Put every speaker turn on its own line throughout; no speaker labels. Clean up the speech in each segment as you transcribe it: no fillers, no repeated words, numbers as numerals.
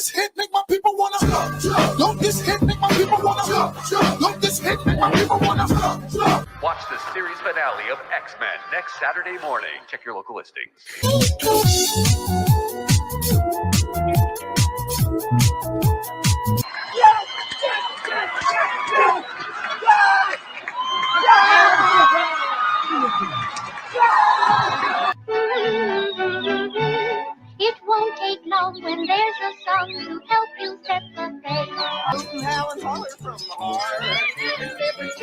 this hit make my people wanna jump? Don't this hit make my people wanna jump? Don't this hit make my people wanna jump?
Watch the series finale of X-Men next Saturday morning. Check your local listings.
It won't take long when there's a song to help you set the pace.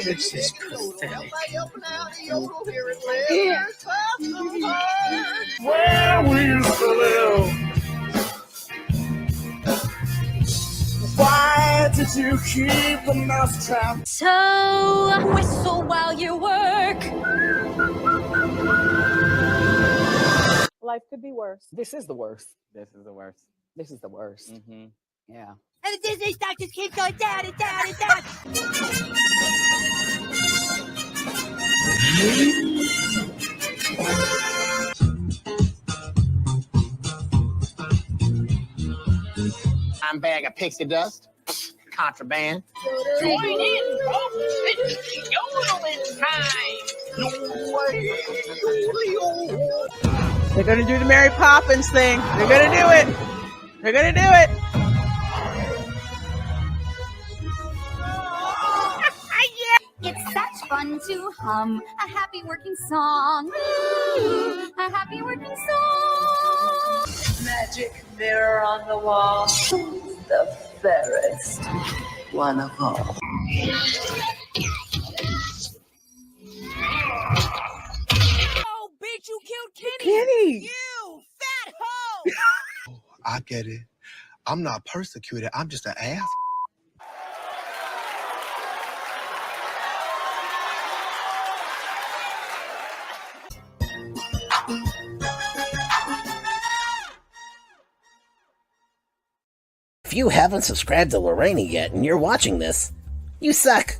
This is pathetic.
Where we used to live. Why did you keep the mousetrap?
So whistle while you work.
Life could be worse.
This is the worst. This is the worst. This is the worst. Mm-hmm. Yeah.
And the Disney stock just keeps going down and down and down.
I'm bag of pixie dust. Contraband.
Join in, folks. It's yodeling time.
They're gonna do the Mary Poppins thing. They're gonna do it. They're gonna do it.
It's such fun to hum a happy working song. A happy working song.
Magic mirror on the wall. The fairest one of all.
Oh, bitch, you killed
Kenny.
You fat hoe.
I get it. I'm not persecuted. I'm just an ass.
If you haven't subscribed to Lorena yet and you're watching this, you suck.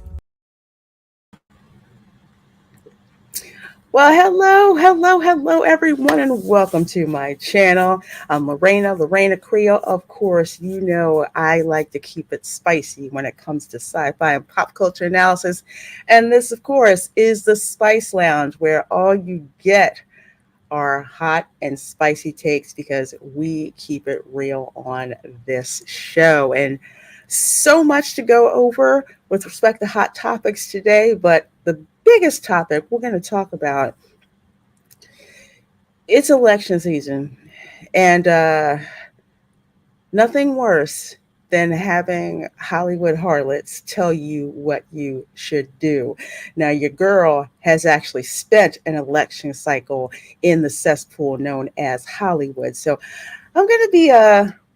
Well, hello, everyone, and welcome to my channel. I'm Reina Creole. Of course, you know I like to keep it spicy when it comes to sci-fi and pop culture analysis. And this, of course, is the Spice Lounge, where all you get are hot and spicy takes, because we keep it real on this show. And so much to go over with respect to hot topics today, but the biggest topic we're going to talk about, it's election season, and nothing worse than having Hollywood harlots tell you what you should do. Now, your girl has actually spent an election cycle in the cesspool known as Hollywood. So I'm going to be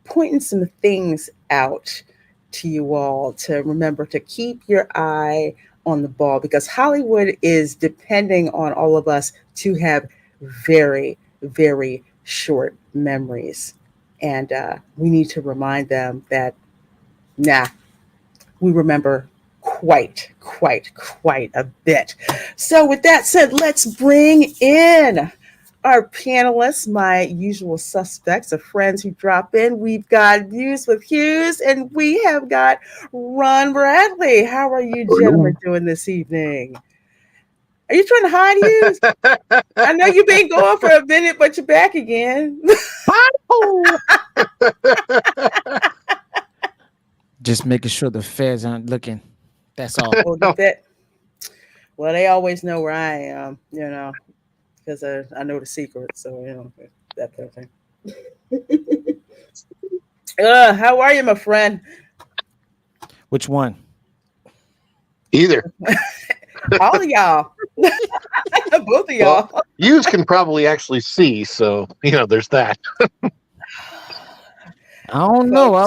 pointing some things out to you all to remember to keep your eye on the ball, because Hollywood is depending on all of us to have very, very short memories. And we need to remind them that, we remember quite a bit. So with that said, let's bring in our panelists, my usual suspects of friends who drop in. We've got Views with Hughes, and we have got Ron Bradley. How are you gentlemen doing this evening? Are you trying to hide, Hughes? I know you've been going for a minute, but you're back again.
Just making sure the feds aren't looking. That's all.
Well, they always know where I am, because I know the secret. So, that kind of thing. How are you, my friend?
Which one?
Either.
All of y'all. Both of y'all.
Well, you can probably actually see, so there's that.
I don't know. I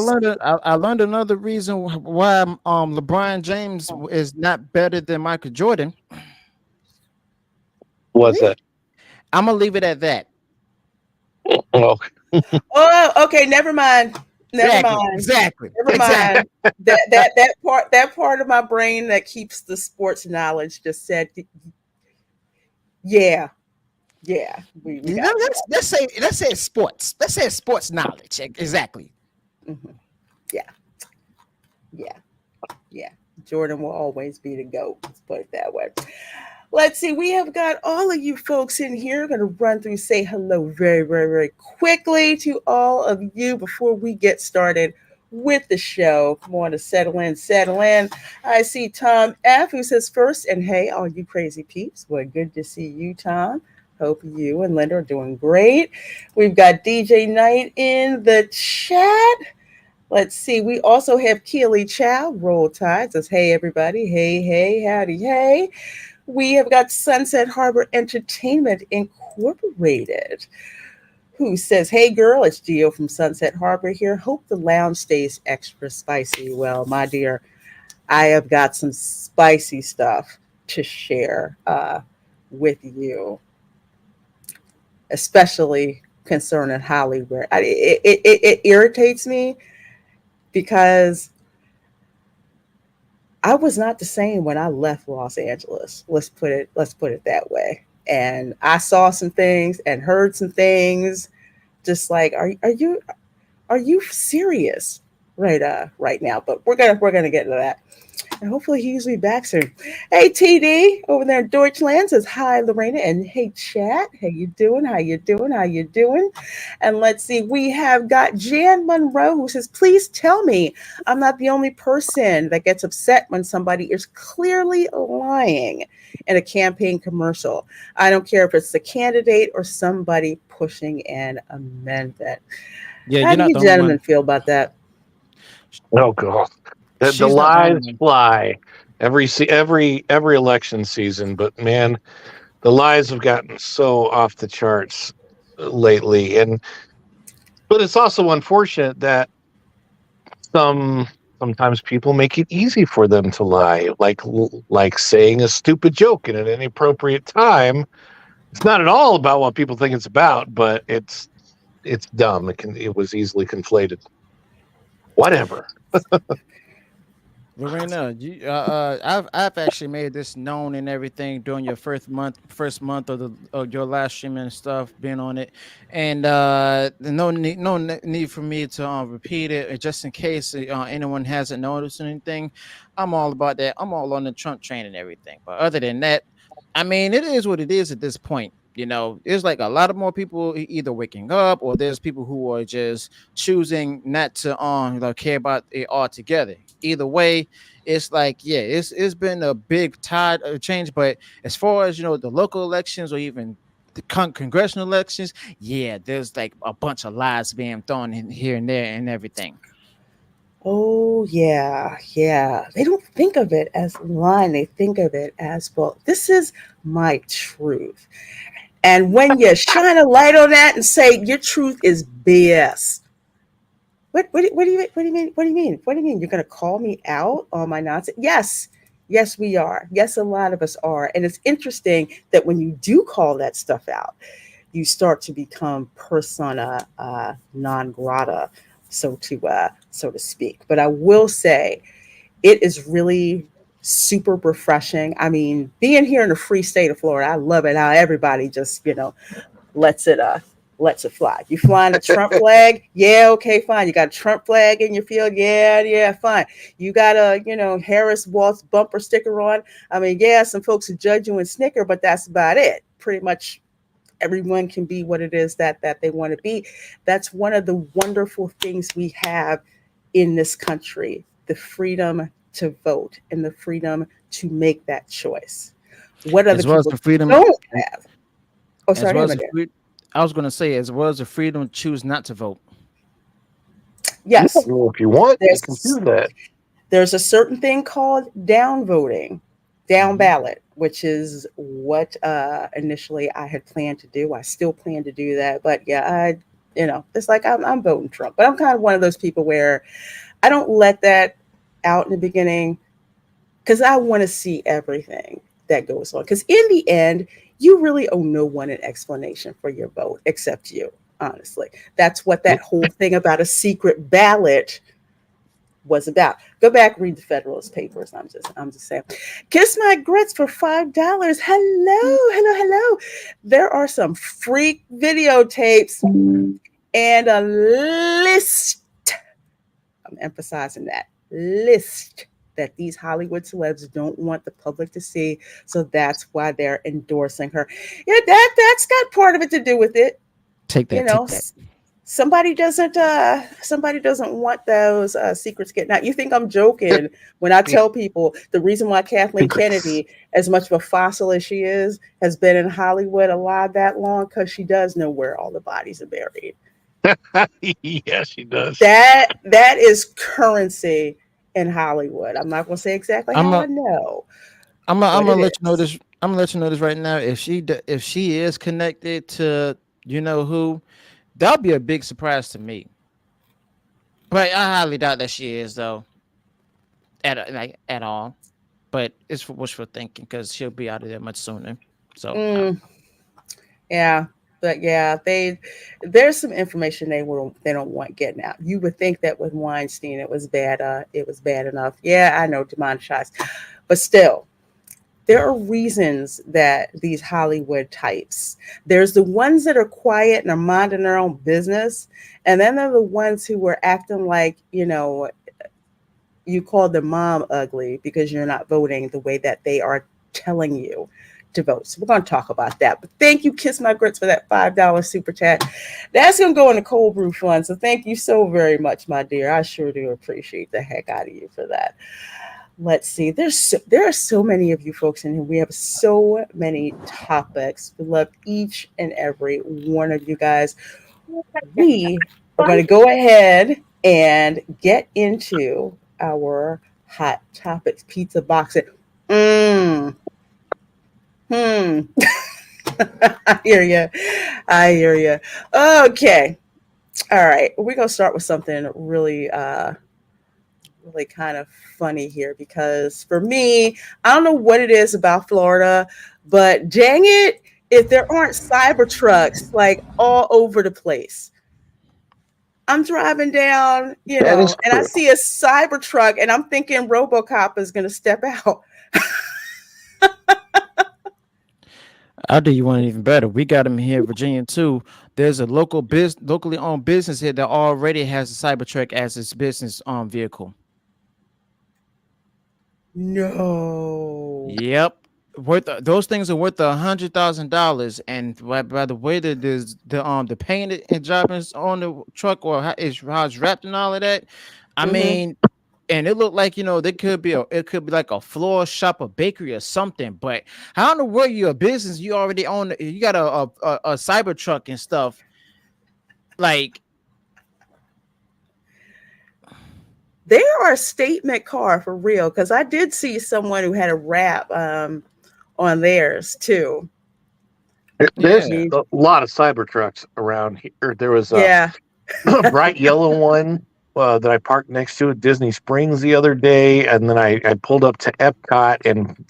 learned another reason why LeBron James is not better than Michael Jordan.
What's that?
I'm gonna leave it at that.
Oh,
okay. Never mind.
Exactly.
Never mind. That part of my brain that keeps the sports knowledge just said, yeah.
Let's say sports. Let's say sports knowledge. Exactly.
Mm-hmm. Jordan will always be the GOAT. Let's put it that way. Let's see. We have got all of you folks in here. I'm going to run through, say hello very, very, very quickly to all of you before we get started with the show. Come on to settle in, settle in. I see Tom F, who says first, and hey, all you crazy peeps. Well, good to see you, Tom. Hope you and Linda are doing great. We've got DJ Knight in the chat. Let's see. We also have Keely Chow. Roll Tide says, hey, everybody. Hey, hey, howdy, hey. We have got Sunset Harbor Entertainment Incorporated, who says, hey, girl, it's Gio from Sunset Harbor here. Hope the lounge stays extra spicy. Well, my dear, I have got some spicy stuff to share with you, especially concerning Hollywood. It irritates me because I was not the same when I left Los Angeles. Let's put it that way. And I saw some things and heard some things, just like, are you serious right now? But we're gonna get into that. And hopefully he's be back soon. Hey, TD over there in Deutschland says, hi, Lorena. And hey, chat. How you doing? How you doing? How you doing? And let's see. We have got Jan Monroe who says, please tell me I'm not the only person that gets upset when somebody is clearly lying in a campaign commercial. I don't care if it's the candidate or somebody pushing an amendment.
Yeah,
How
you're
do
not
you
the only
gentlemen
one.
feel about that?
Oh god, the
She's not the only
lies
one.
fly every election season. But man, the lies have gotten so off the charts lately, but it's also unfortunate that sometimes people make it easy for them to lie, like saying a stupid joke in an inappropriate time. It's not at all about what people think it's about, but it's dumb. It was easily conflated. Whatever.
Lorena, I've actually made this known and everything during your first month of your live streaming and stuff, being on it, and no need for me to repeat it, just in case anyone hasn't noticed anything. I'm all about that. I'm all on the Trump train and everything. But other than that, I mean, it is what it is at this point. You know, there's like a lot of more people either waking up, or there's people who are just choosing not to care about it altogether. Either way, it's like, yeah, it's been a big tide of change. But as far as the local elections or even the congressional elections, yeah, there's like a bunch of lies being thrown in here and there and everything.
Oh, yeah. They don't think of it as lying. They think of it as, well, this is my truth. And when you shine a light on that and say your truth is BS, what do you mean? What do you mean? What do you mean? You're going to call me out on my nonsense? Yes, we are. Yes, a lot of us are. And it's interesting that when you do call that stuff out, you start to become persona non grata, so to speak. But I will say, it is really super refreshing. I mean, being here in the free state of Florida, I love it how everybody just lets it fly. You flying a Trump flag? Yeah, okay, fine. You got a Trump flag in your field? Yeah, fine. You got a Harris Waltz bumper sticker on? I mean, yeah, some folks who judge you and snicker, but that's about it. Pretty much everyone can be what it is that they want to be. That's one of the wonderful things we have in this country, the freedom to vote and the freedom to make that choice. What other
As well as
people
the freedom,
don't have. Oh,
as
sorry,
well as I was going to say, as well as the freedom to choose not to vote.
yes.
Well, if you want, you can do that.
There's a certain thing called down voting, down ballot, which is what initially I had planned to do. I still plan to do that, but yeah, it's like I'm voting Trump, but I'm kind of one of those people where I don't let that out in the beginning because I want to see everything that goes on. Because in the end, you really owe no one an explanation for your vote except you. Honestly, that's what that whole thing about a secret ballot was about. Go back, read the Federalist Papers. I'm just saying. Kiss my grits for $5. Hello. There are some freak videotapes and a list. I'm emphasizing that list that these Hollywood celebs don't want the public to see. So that's why they're endorsing her. Yeah, that's got part of it to do with it.
Take that.
You know,
Take that.
somebody doesn't want those secrets getting out. You think I'm joking when I tell people the reason why Kathleen Kennedy, as much of a fossil as she is, has been in Hollywood alive that long, because she does know where all the bodies are buried.
Yeah, she does.
That is currency in Hollywood. I'm not going to say exactly how I know.
I'm gonna let you know this. I'm gonna let you know this right now. If she is connected to you know who, that'll be a big surprise to me. But I highly doubt that she is though. At all. But it's wishful thinking because she'll be out of there much sooner. So
yeah. But yeah, there's some information they don't want getting out. You would think that with Weinstein it was bad enough. Yeah, I know, demonetized. But still, there are reasons that these Hollywood types, there's the ones that are quiet and are minding their own business, and then there are the ones who were acting like, you called their mom ugly because you're not voting the way that they are telling you to vote. So we're going to talk about that. But thank you, Kiss My Grits, for that $5 super chat. That's going to go in the cold brew fund. So thank you so very much, my dear. I sure do appreciate the heck out of you for that. Let's see. There are so many of you folks in here. We have so many topics. We love each and every one of you guys. We are going to go ahead and get into our hot topics. Pizza boxing. I hear you. Okay. All right. We're going to start with something really kind of funny here, because for me, I don't know what it is about Florida, but dang it, if there aren't Cybertrucks like all over the place. I'm driving down, and I see a Cybertruck and I'm thinking RoboCop is going to step out.
I'll do you one even better. We got them here in Virginia too. There's a locally owned business here that already has a Cybertruck as its business vehicle.
No.
Yep. Those things are worth $100,000, and by the way that the paint and job is on the truck, or how it's wrapped and all of that. I mean, and it looked like it could be like a floor shop, a bakery, or something. But how in the world you're a business? You already own. You got a Cybertruck and stuff. Like,
they are a statement car for real, because I did see someone who had a wrap on theirs too.
There's a lot of Cybertrucks around here. There was
a
bright yellow one that I parked next to at Disney Springs the other day, and then I pulled up to Epcot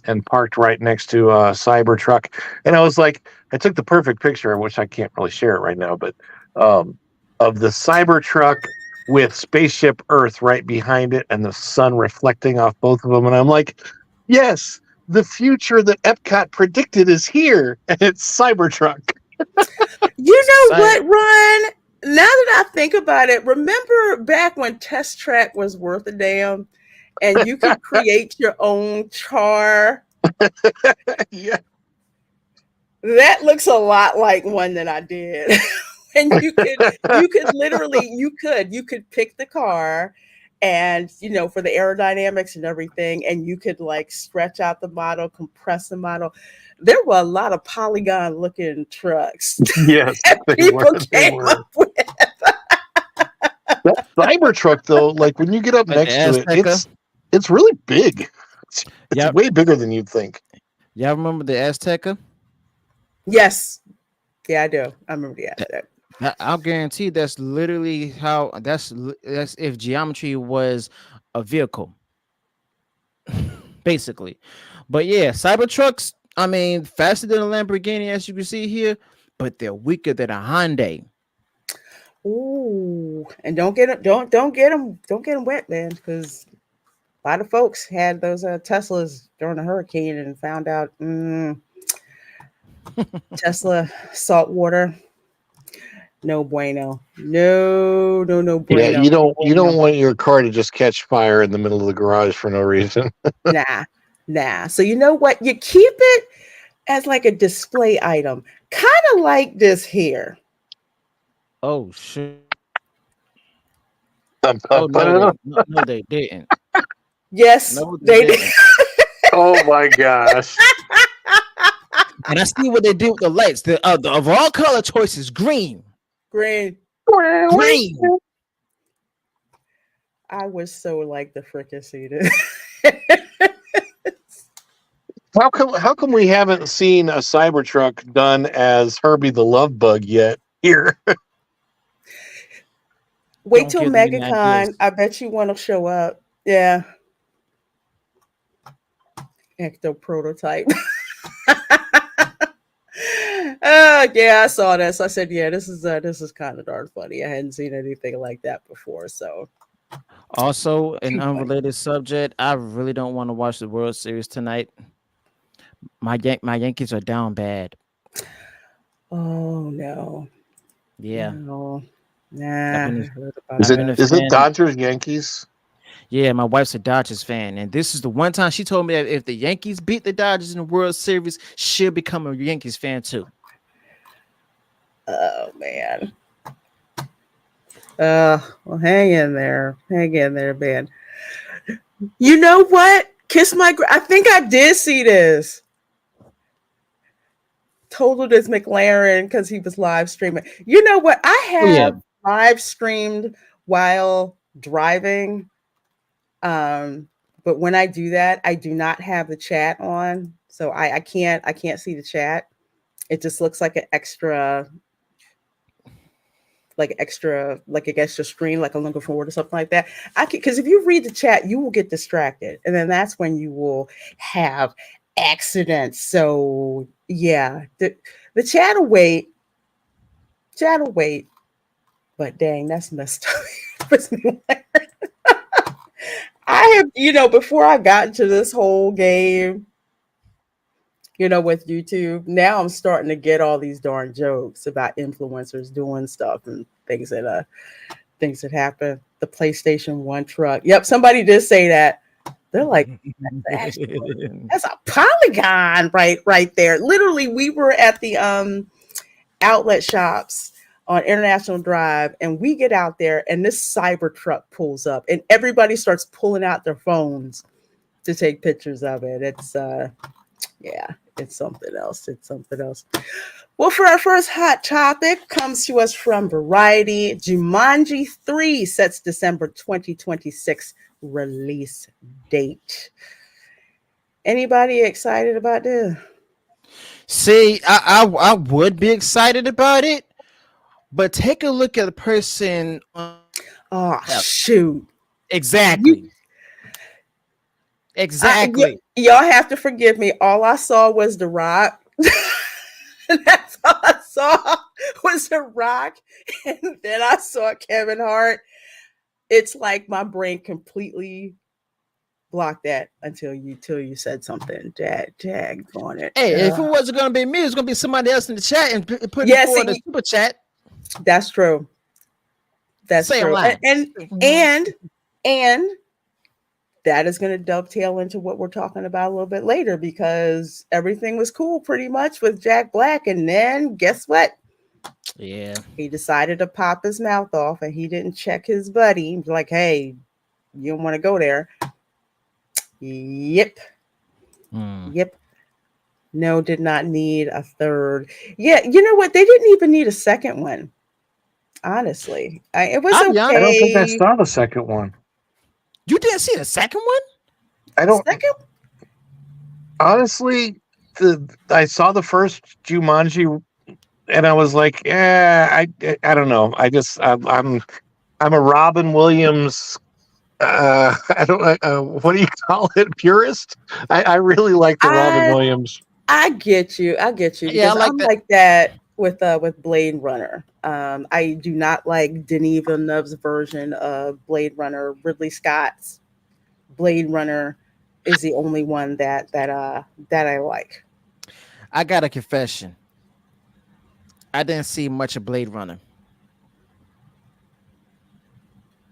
and parked right next to a Cybertruck, and I was like, I took the perfect picture, which I can't really share it right now, but of the Cybertruck with Spaceship Earth right behind it and the sun reflecting off both of them, and I'm like, yes, the future that Epcot predicted is here, and it's Cybertruck.
You know what, Ron? Now that I think about it, remember back when Test Track was worth a damn and you could create your own car?
Yeah.
That looks a lot like one that I did. And you could literally pick the car, and for the aerodynamics and everything, and you could like stretch out the model, compress the model. There were a lot of polygon looking trucks.
Yes,
people came up with.
That Cybertruck though, like when you get up next to it, it's really big. It's way bigger than you'd think.
Y'all remember the Azteca?
Yes. Yeah, I do. I remember the Azteca.
I'll guarantee that's literally how that's if geometry was a vehicle, basically. But yeah, Cybertrucks, I mean, faster than a Lamborghini, as you can see here, but they're weaker than a Hyundai.
Ooh, and don't get them wet, man, because a lot of folks had those Teslas during the hurricane and found out Tesla salt water. No bueno. No, no, no
Yeah,
bueno.
you
No
don't
bueno.
want your car to just catch fire in the middle of the garage for no reason.
Nah, nah. So you know what? You keep it as like a display item, kind of like this here.
Oh shit.
Put
Oh no,
it
they
up.
no, they didn't.
Yes,
No, they
they did.
didn't.
Oh my gosh.
And I see what they did with the lights. The of all color choices, green.
Green.
Green.
I was so like the fricasseed.
How come we haven't seen a Cybertruck done as Herbie the Love Bug yet here?
Wait
Don't
till
give them any
MegaCon.
ideas.
I bet you want to show up. Yeah. Ecto prototype. Yeah, I saw this. I said, yeah, this is kind of darn funny. I hadn't seen anything like that before. So
Also, an
too funny.
unrelated subject. I really don't want to watch the World Series tonight. My Yankees are down bad.
Oh no.
Yeah,
No.
I've
Nah.
been
I
a,
heard about
I've been a
that.
Is it
fan.
Dodgers Yankees?
Yeah, my wife's a Dodgers fan, and this is the one time she told me that if the Yankees beat the Dodgers in the World Series, she'll become a Yankees fan too.
Oh man. Well, hang in there. Hang in there, man. You know what? I think I did see this. Totaled as McLaren because he was live streaming. You know what? I
Oh yeah,
have live streamed while driving. But when I do that, I do not have the chat on. So I can't see the chat. It just looks like an extra screen, like I'm looking forward or something like that. Because if you read the chat, you will get distracted, and then that's when you will have accidents. So yeah, the chat will wait. Chat will wait. But dang, that's messed up. I have, before I got into this whole game, with YouTube, now I'm starting to get all these darn jokes about influencers doing stuff and things that happen. The PlayStation 1 truck. Yep, somebody did say that. They're like, that's a polygon right there. Literally, we were at the outlet shops on International Drive, and we get out there, and this Cybertruck pulls up, and everybody starts pulling out their phones to take pictures of it. It's yeah, it's something else. It's something else. Well, for our first hot topic, comes to us from Variety. Jumanji 3 sets December 2026 release date. Anybody excited about this?
see, I would be excited about it, but take a look at the person.
Oh, shoot.
Exactly. Exactly.
Y'all have to forgive me. All I saw was The Rock. That's all I saw was The Rock. And then I saw Kevin Hart. It's like my brain completely blocked that until you said something. Jag on it.
Hey, if it wasn't gonna be me, it's gonna be somebody else in the chat and put
Yeah,
it forward
see,
the super chat.
That's true. That's
Say
true.
loud.
And that is going to dovetail into what we're talking about a little bit later, because everything was cool pretty much with Jack Black, and then guess what?
Yeah.
He decided to pop his mouth off, and he didn't check his buddy. He's like, hey, you don't want to go there. Yep. Yep. No, did not need a third. Yeah, you know what? They didn't even need a second one. Honestly, it was okay.
I don't think I saw the second one.
You didn't see the second one?
I don't.
Second?
Honestly, I saw the first Jumanji, and I was like, I don't know. I'm a Robin Williams. I don't. What do you call it? Purist. I really like the Robin Williams.
I get you.
Yeah, I like
I'm
that.
like that with Blade Runner. I do not like Denis Villeneuve's version of Blade Runner. Ridley Scott's Blade Runner is the only one that I like.
I got a confession. I didn't see much of Blade Runner.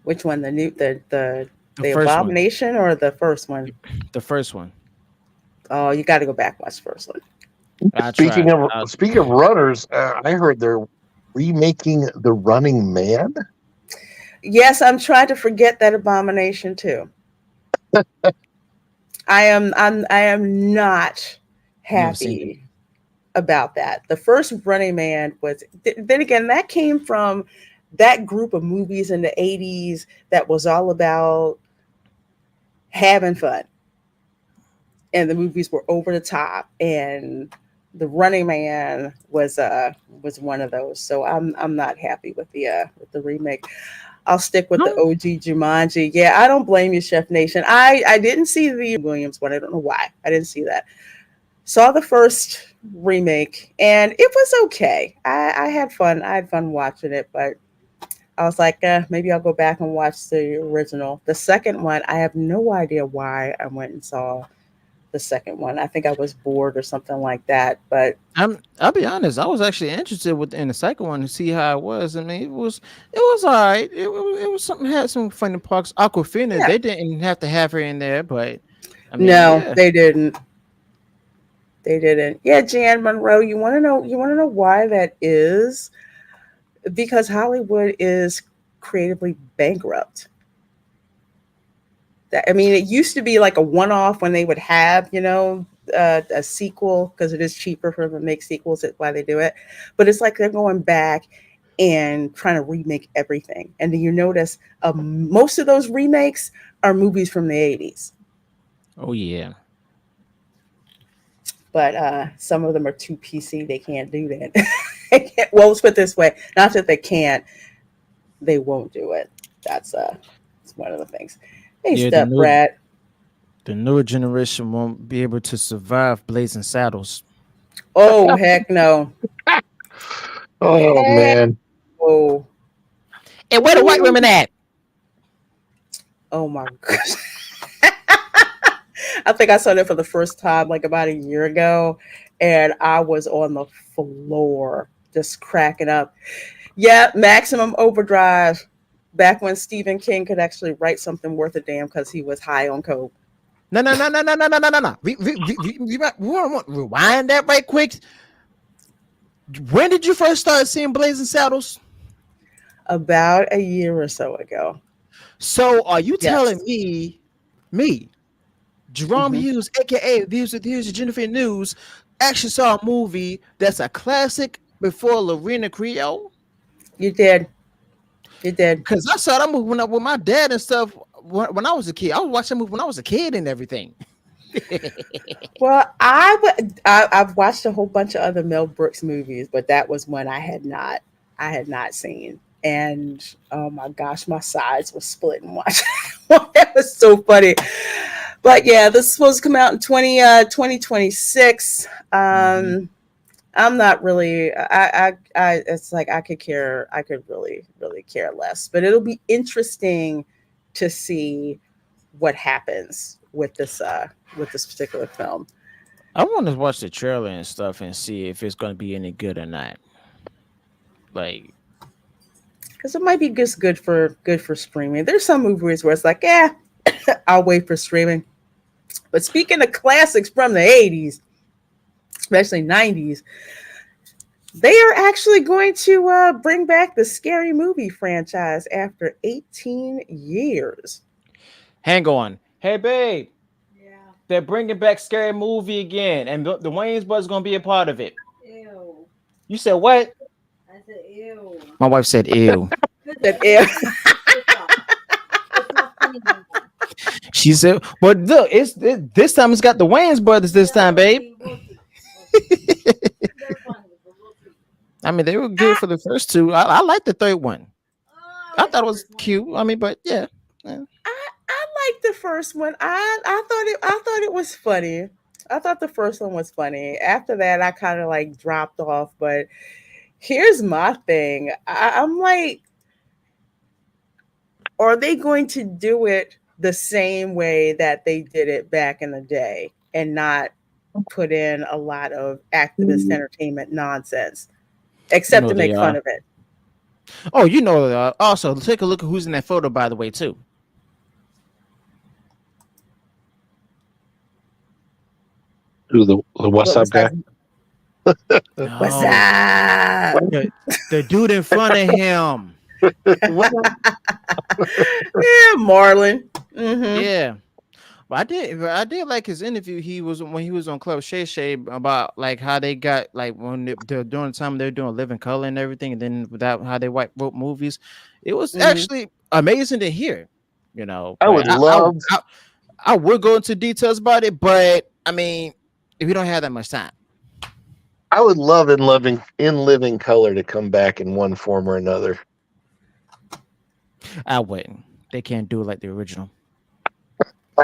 Which one? The new the
first one.
Abomination or the first one?
The first one.
Oh, you got to go back and watch the first one.
Speaking of runners, I heard they're remaking The Running Man.
Yes, I'm trying to forget that Abomination too. I am not happy about that. The first Running Man was then again that came from that group of movies in the 80s that was all about having fun. And the movies were over the top, and The Running Man was one of those. So I'm not happy with the remake. I'll stick with the OG Jumanji. Yeah, I don't blame you, Chef Nation. I didn't see the Williams one. I don't know why. I didn't see that. Saw the first remake, and it was okay. I had fun. I had fun watching it, but I was like, maybe I'll go back and watch the original. The second one, I have no idea why I went and saw the second one. I think I was bored or something like that. But
I'll be honest, I was actually interested in the second one to see how it was. I mean, it was all right. It was something, had some funny parts. Aquafina, they didn't have to have her in there, but I mean,
they didn't. They didn't. Yeah, Jan Monroe, you want to know why that is? Because Hollywood is creatively bankrupt. I mean, it used to be like a one-off when they would have, a sequel, because it is cheaper for them to make sequels. That's why they do it. But it's like they're going back and trying to remake everything. And then you notice most of those remakes are movies from the 80s.
Oh, yeah.
But some of them are too PC. They can't do that. Well, let's put it this way. Not that they can't. They won't do it. That's one of the things. Hey, Step Brad.
The newer generation won't be able to survive Blazing Saddles.
Oh, heck no.
Man.
Oh.
And where the white women at?
Oh, my gosh. I think I saw that for the first time like about a year ago, and I was on the floor just cracking up. Yeah, Maximum Overdrive. Back when Stephen King could actually write something worth a damn because he was high on coke.
No. We want to rewind that right quick. When did you first start seeing Blazing Saddles?
About a year or so ago.
So are you telling me, Jerome Hughes, aka Views with Hughes and Jennifer News, actually saw a movie that's a classic before Reina Creole?
You did.
Because I saw that movie with my dad and stuff when I was a kid. I was watching that movie when I was a kid and everything.
Well, I've watched a whole bunch of other Mel Brooks movies, but that was one I had not seen. And oh my gosh, my sides were splitting watching. That was so funny. But yeah, this is supposed to come out in 2026. I'm not really. It's like I could really care less. But it'll be interesting to see what happens with this particular film.
I want to watch the trailer and stuff and see if it's going to be any good or not. Like,
because it might be just good for streaming. There's some movies where it's like, I'll wait for streaming. But speaking of classics from the 80s, especially 90s, they are actually going to bring back the Scary Movie franchise after 18 years.
Hang on. Hey, babe. Yeah. They're bringing back Scary Movie again, and the Wayans brothers going to be a part of it.
Ew.
You said what?
I said ew.
My wife said ew.
Said ew.
She said, but look, this time it's got the Wayans brothers this time, babe. I mean, they were good for the first two. I like the third one. I thought it was cute. I mean, but yeah.
I liked the first one. I thought it was funny. I thought the first one was funny. After that, I kind of like dropped off. But here's my thing. I'm like, are they going to do it the same way that they did it back in the day and not put in a lot of activist entertainment nonsense, except to make fun of it?
Oh, you know. Also, take a look at who's in that photo, by the way, too.
Who the what's
What
up
was
guy?
that? What's
No,
up?
the dude in front of him.
Yeah, Marlon. Mm-hmm.
Yeah. But I did like his interview. He was when he was on Club Shay Shay about like how they got like when they're during the time they're doing Living Color and everything, and then without how they wrote movies. It was
Mm-hmm.
actually amazing to hear, you know.
I
But
would love.
I would go into details about it, but I mean, if you don't have that much time,
I would love in living color to come back in one form or another.
I wouldn't. They can't do it like the original.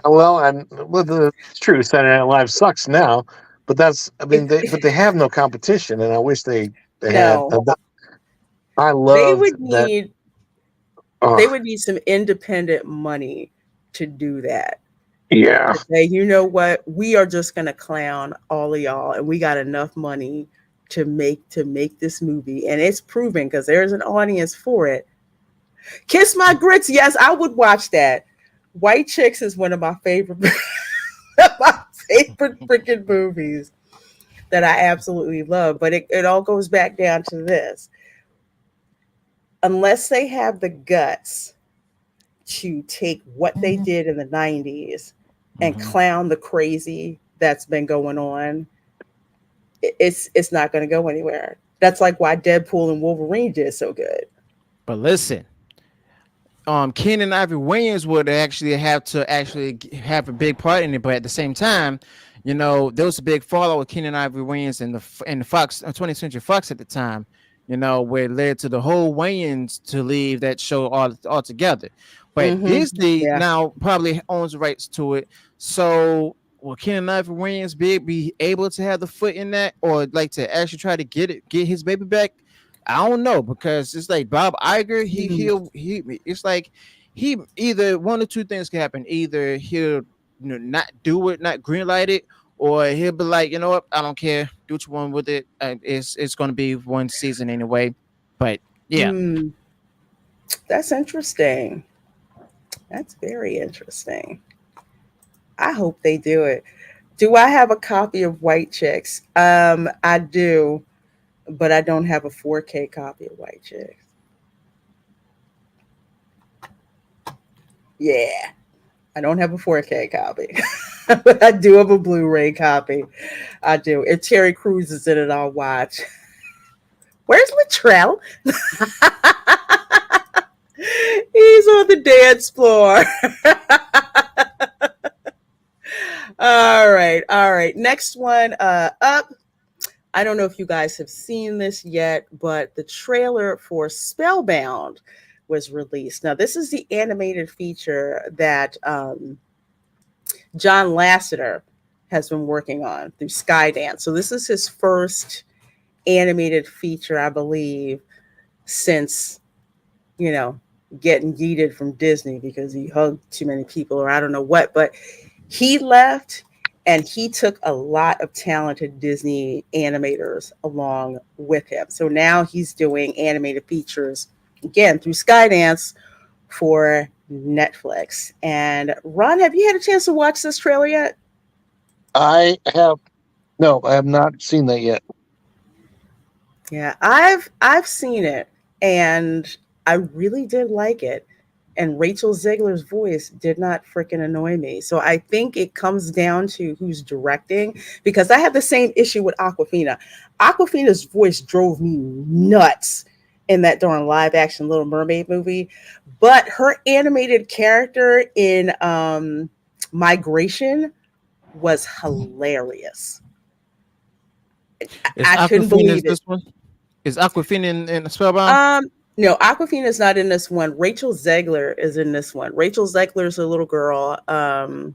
Well, it's true. Saturday Night Live sucks now, but they have no competition, and I wish they had.
No,
I
they
loved
would
that.
need
Oh,
they would need some independent money to do that.
yeah,
To say, you know what, we are just gonna clown all of y'all, and we got enough money to make this movie, and it's proven because there's an audience for it. Kiss My Grits, yes, I would watch that. White Chicks is one of my favorite my favorite freaking movies that I absolutely love. But it all goes back down to this. Unless they have the guts to take what they did in the 90s and
Mhm.
clown the crazy that's been going on, it's not going to go anywhere. That's like why Deadpool and Wolverine did so good.
But listen, Kenan Ivory Williams would actually have to have a big part in it, but at the same time, you know, there was a big fallout with Kenan Ivory Williams and the Fox 20th Century Fox at the time, you know, where it led to the whole Wayans to leave that show altogether. But Disney
Yeah.
now probably owns the rights to it. So will Kenan Ivory Williams be able to have the foot in that, or like to actually try to get his baby back? I don't know, because it's like Bob Iger, it's like he either one or two things can happen. Either he'll not do it, not greenlight it, or he'll be like, you know what, I don't care, do what you want with it. It's going to be one season anyway. But yeah,
That's interesting. That's very interesting. I hope they do it. Do I have a copy of White Chicks? I do, but I don't have a 4K copy of White Chicks. Yeah, I don't have a 4K copy, but I do have a Blu-ray copy. I do. If Terry Crews is in it, I'll watch. Where's Latrell? He's on the dance floor. All right. Next one up. I don't know if you guys have seen this yet, but the trailer for Spellbound was released. Now, this is the animated feature that John Lasseter has been working on through Skydance. So this is his first animated feature, I believe, since, getting yeeted from Disney because he hugged too many people or I don't know what. But he left and he took a lot of talented Disney animators along with him. So now he's doing animated features again through Skydance for Netflix. And Ron, have you had a chance to watch this trailer yet?
I have not seen that yet.
Yeah, I've seen it and I really did like it. And Rachel Zegler's voice did not freaking annoy me. So I think it comes down to who's directing, because I had the same issue with Awkwafina. Awkwafina's voice drove me nuts in that darn live action Little Mermaid movie. But her animated character in Migration was hilarious. I couldn't believe it.
This one? Is Aquafina in Spellbound?
No, Aquafina is not in this one. Rachel Zegler is in this one. Rachel Zegler is a little girl. Oh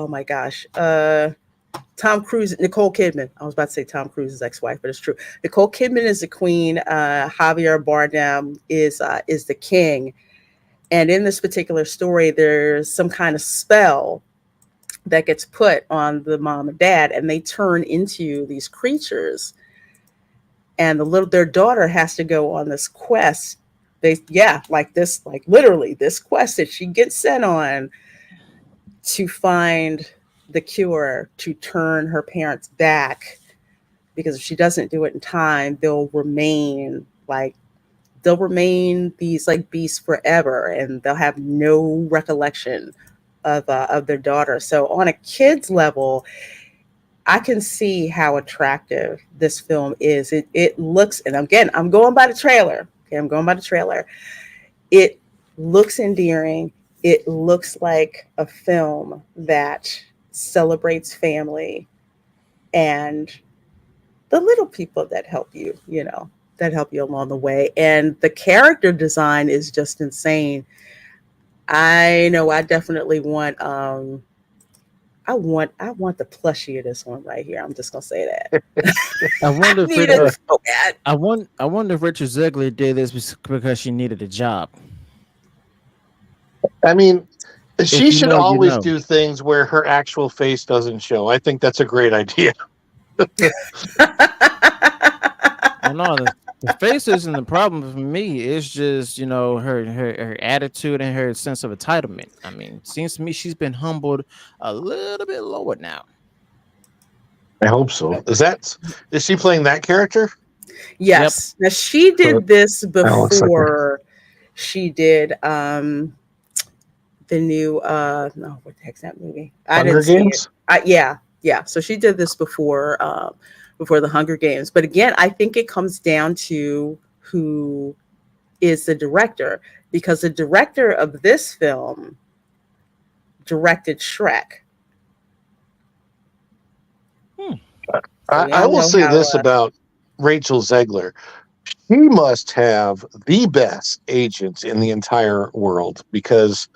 my gosh. Tom Cruise, Nicole Kidman. I was about to say Tom Cruise's ex-wife, but it's true. Nicole Kidman is the queen. Javier Bardem is the king. And in this particular story, there's some kind of spell that gets put on the mom and dad, and they turn into these creatures. and their daughter has to go on this quest. Like literally this quest that she gets sent on to find the cure to turn her parents back, because if she doesn't do it in time, they'll remain these like beasts forever, and they'll have no recollection of their daughter. So on a kid's level, I can see how attractive this film is. It looks, and again, I'm going by the trailer. Okay, I'm going by the trailer. It looks endearing. It looks like a film that celebrates family and the little people that help you, that help you along the way. And the character design is just insane. I know I definitely want I want the plushie of this one right here. I'm just gonna say that.
I wonder if
Need it so bad.
I wonder if Richard Zegler did this because she needed a job.
I mean, she should always
know.
do things where her actual face doesn't show. I think that's a great idea.
Well, no, the face isn't the problem for me. It's just, her attitude and her sense of entitlement. I mean, it seems to me she's been humbled a little bit lower now.
I hope so. Is she playing that character?
Yes. Yep. Now she did this before she did the new what the heck's that movie?
Hunger Games?
Yeah. So she did this before the Hunger Games. But again, I think it comes down to who is the director, because the director of this film directed Shrek.
I will say this about Rachel Zegler. She must have the best agents in the entire world, because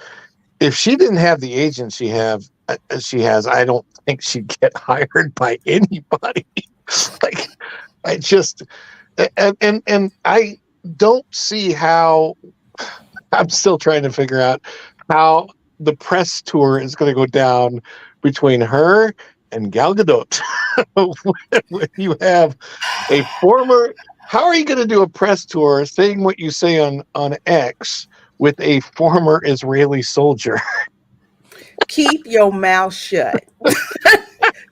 if she didn't have the agent she has, I don't think she'd get hired by anybody. Like, I just and I don't see how. I'm still trying to figure out how the press tour is going to go down between her and Gal Gadot. When you have a former, how are you going to do a press tour saying what you say on X with a former Israeli soldier?
Keep your mouth shut.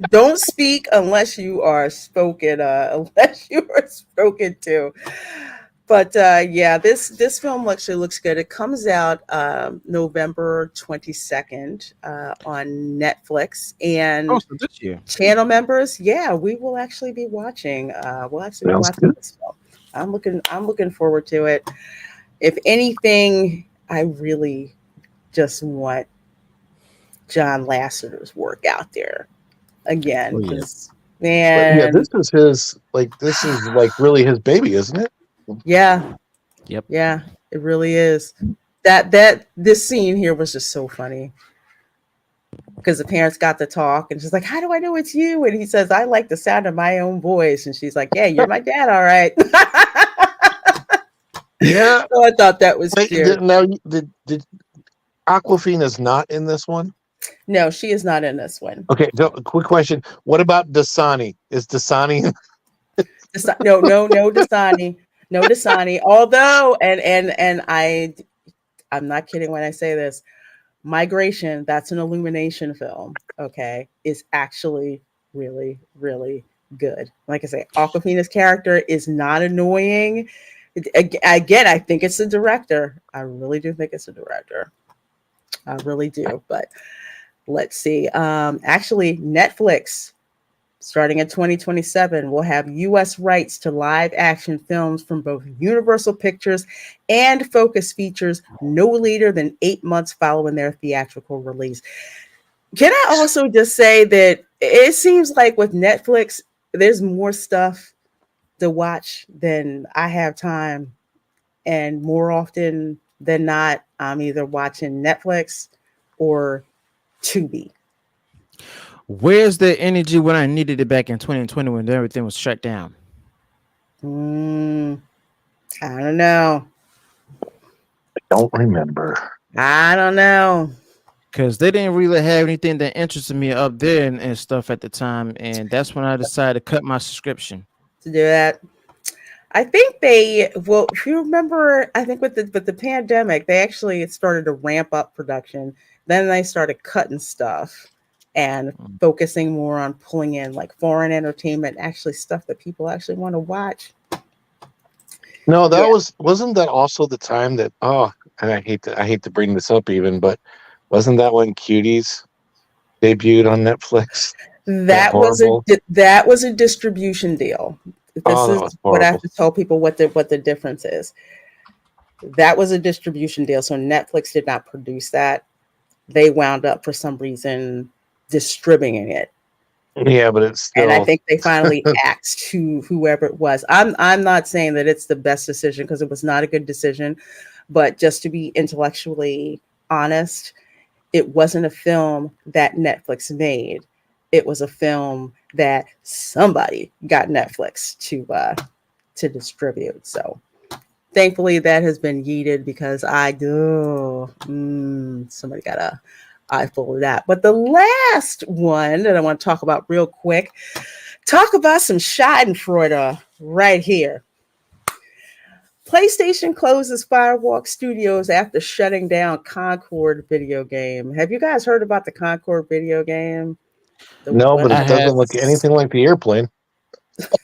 Don't speak unless you are spoken to. But this film actually looks good. It comes out November 22nd on Netflix, and
so this year,
channel members, we will actually be watching. This film. I'm looking forward to it. If anything, I really just want John Lasseter's work out there again. Man,
this is really his baby, isn't it?
Yeah.
Yep.
Yeah, it really is. This scene here was just so funny, because the parents got to talk, and she's like, "How do I know it's you?" And he says, "I like the sound of my own voice." And she's like, "Yeah, you're my dad, all right."
Yeah.
So I thought that was cute.
Now, did Awkwafina's not in this one?
No, she is not in this one.
Okay, so quick question. What about Dasani? Is Dasani
No, Dasani. No, Dasani. Although, and I'm not kidding when I say this, Migration, that's an Illumination film, okay, is actually really, really good. Like I say, Awkwafina's character is not annoying. Again, I think it's the director. I really do think it's the director. I really do. But let's see. Actually, Netflix, starting in 2027, will have U.S. rights to live action films from both Universal Pictures and Focus Features no later than 8 months following their theatrical release. Can I also just say that it seems like with Netflix, there's more stuff to watch than I have time. And more often than not, I'm either watching Netflix or Tubi.
Where's the energy when I needed it back in 2020 when everything was shut down?
I don't know.
I don't remember.
I don't know.
Because they didn't really have anything that interested me up there and stuff at the time. And that's when I decided to cut my subscription.
To do that. I think they well, if you remember, I think with the pandemic, they actually started to ramp up production. Then they started cutting stuff and focusing more on pulling in like foreign entertainment, actually stuff that people actually want to watch.
No, that
Yeah.
wasn't that also the time that and I hate to bring this up even, but wasn't that when Cuties debuted on Netflix?
That was
horrible.
that was a distribution deal. This
Oh, that
is
was
what I have
horrible.
to tell people what the difference is. That was a distribution deal, so Netflix did not produce that. They wound up for some reason distributing it.
Yeah, but it's
And I
still
think they finally axed to whoever it was. I'm not saying that it's the best decision because it was not a good decision, but just to be intellectually honest, it wasn't a film that Netflix made. It was a film that somebody got Netflix to distribute. So thankfully that has been yeeted because I do somebody got a eyeful of that. But the last one that I want to talk about real quick, talk about some Schadenfreude right here. PlayStation closes Firewalk Studios after shutting down Concord video game. Have you guys heard about the Concord video game? The
no, but
I
it
website?
have.
doesn't look anything like the airplane.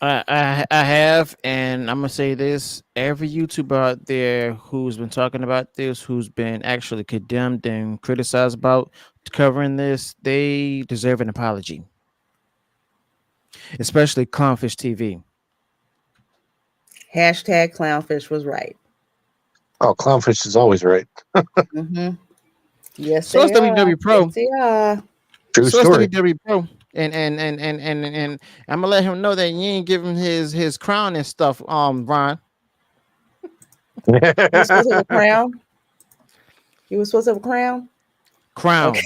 I have, and I'm gonna say this: every YouTuber out there who's been talking about this, who's been actually condemned and criticized about covering this, they deserve an apology. Especially Clownfish TV.
Hashtag Clownfish was right.
Oh, Clownfish is always right.
Mm-hmm. Yes,
So
they
it's
are.
WW Pro.
Yes, they are.
True
So it's
story.
WW Pro. And I'm gonna let him know that you ain't give him his crown and stuff, Ron.
You were supposed to have a crown? You were supposed to have a crown?
Crown.
Okay.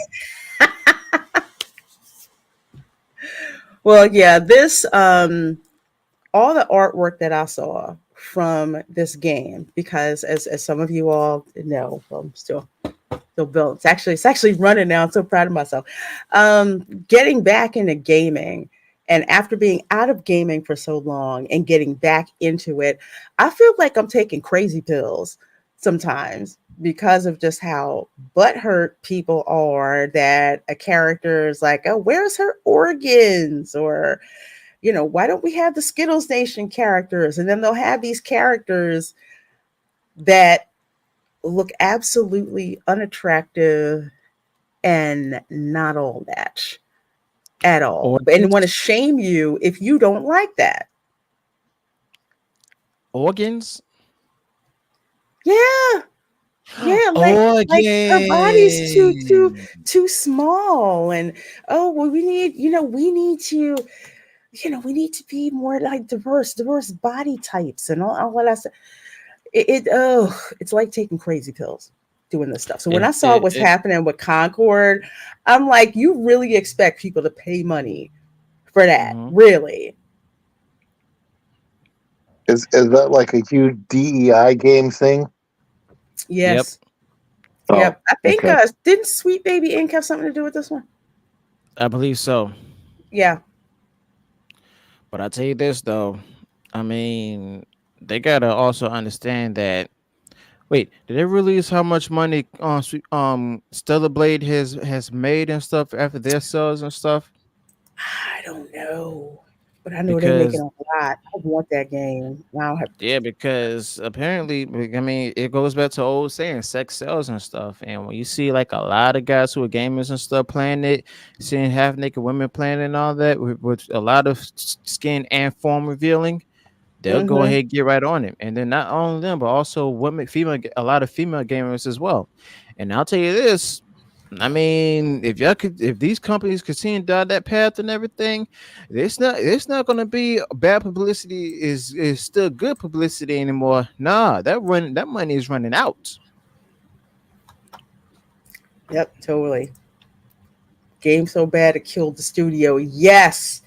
Well, yeah, this all the artwork that I saw from this game, because as some of you all know, well, I'm still built. It's actually running now. I'm so proud of myself. Getting back into gaming, and after being out of gaming for so long and getting back into it, I feel like I'm taking crazy pills sometimes because of just how butthurt people are that a character is like, oh, where's her organs? Or, why don't we have the Skittles Nation characters? And then they'll have these characters that look absolutely unattractive and not all that at all. And want to shame you if you don't like that.
Organs?
Yeah. Yeah, like her body's too small, and oh well, we need to be more like diverse body types and all what I said. It's like taking crazy pills doing this stuff. So when I saw what's happening with Concord, I'm like, you really expect people to pay money for that? Really?
Is that like a huge DEI game thing?
Yes.
Yep.
Yep. I think
okay.
Didn't Sweet Baby Inc. have something to do with this one?
I believe so.
Yeah.
But I tell you this though, I mean, they gotta also understand that. Wait, did they release how much money Stellar Blade has made and stuff after their sales and stuff?
I don't know, but I know they're making
Because
a lot. I want that game. Wow.
yeah, because apparently, I mean, it goes back to old saying, sex sells and stuff. And when you see like a lot of guys who are gamers and stuff playing it, seeing half naked women playing and all that, with a lot of skin and form revealing, they'll go ahead and get right on it. And then not only them, but also a lot of female gamers as well. And I'll tell you this. I mean, if these companies continue down that path and everything, it's not gonna be bad publicity. Is still good publicity anymore? Nah, that money is running out.
Yep, totally. Game so bad it killed the studio. Yes.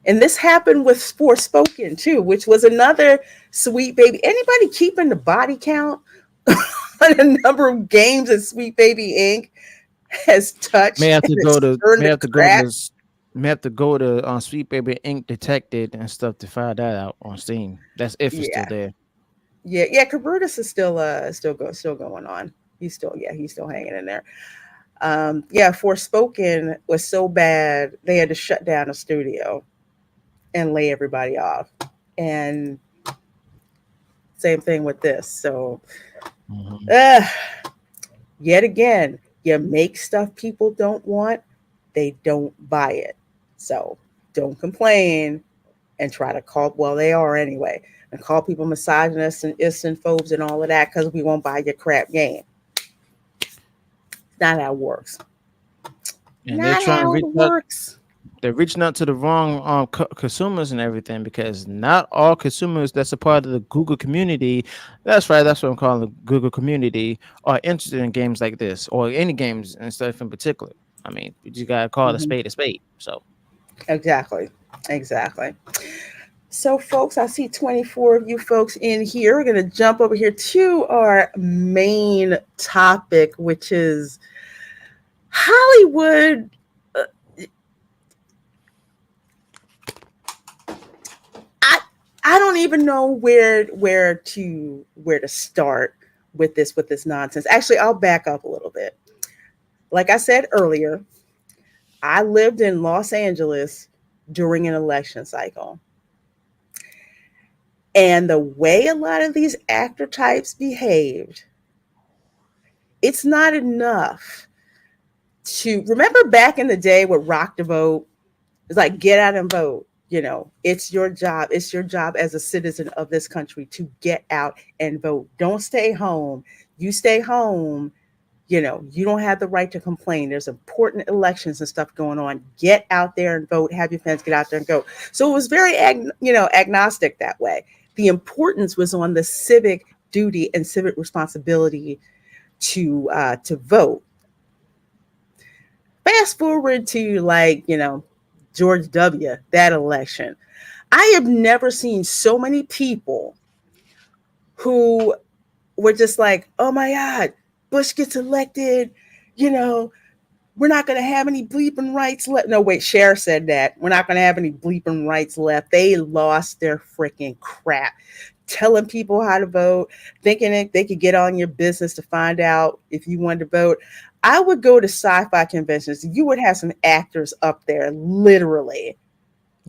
And this happened with Forspoken too, which was another Sweet Baby. Anybody keeping the body count on the number of games that Sweet Baby Inc. has touched?
May have to go to may have to go to Sweet Baby Ink Detected and stuff to find that out on Steam. That's if it's still
Yeah,
there.
yeah. Cabrutus is still going on. He's still hanging in there. Yeah, Forspoken was so bad they had to shut down the studio and lay everybody off. And same thing with this. So,
Mhm.
uh, yet again, you make stuff people don't want, they don't buy it. So don't complain and try to call, well, they are anyway, and call people misogynists and isophobes and all of that because we won't buy your crap game. Not how it works.
And they're
Not
trying to
how
reach
it
out.
works.
They're reaching out to the wrong consumers and everything because not all consumers that's a part of the Google community. That's right. That's what I'm calling the Google community are interested in games like this or any games and stuff in particular. I mean, you just gotta call it a
Mhm.
spade a spade. So
Exactly. So, folks, I see 24 of you folks in here. We're going to jump over here to our main topic, which is Hollywood. uh, I I don't even know where to start with this nonsense. Actually, I'll back up a little bit. Like I said earlier, I lived in Los Angeles during an election cycle. And the way a lot of these actor types behaved, it's not enough to remember back in the day with Rock the Vote. It's like get out and vote. It's your job. It's your job as a citizen of this country to get out and vote. Don't stay home. You stay home. You don't have the right to complain. There's important elections and stuff going on. Get out there and vote. Have your friends get out there and go. So it was very, agnostic that way. The importance was on the civic duty and civic responsibility to vote. Fast forward to George W. that election. I have never seen so many people who were just like, oh my God, Bush gets elected, we're not going to have any bleeping rights left. No, wait, Cher said that. We're not going to have any bleeping rights left. They lost their freaking crap. Telling people how to vote, thinking that they could get on your business to find out if you wanted to vote. I would go to sci-fi conventions. You would have some actors up there, literally.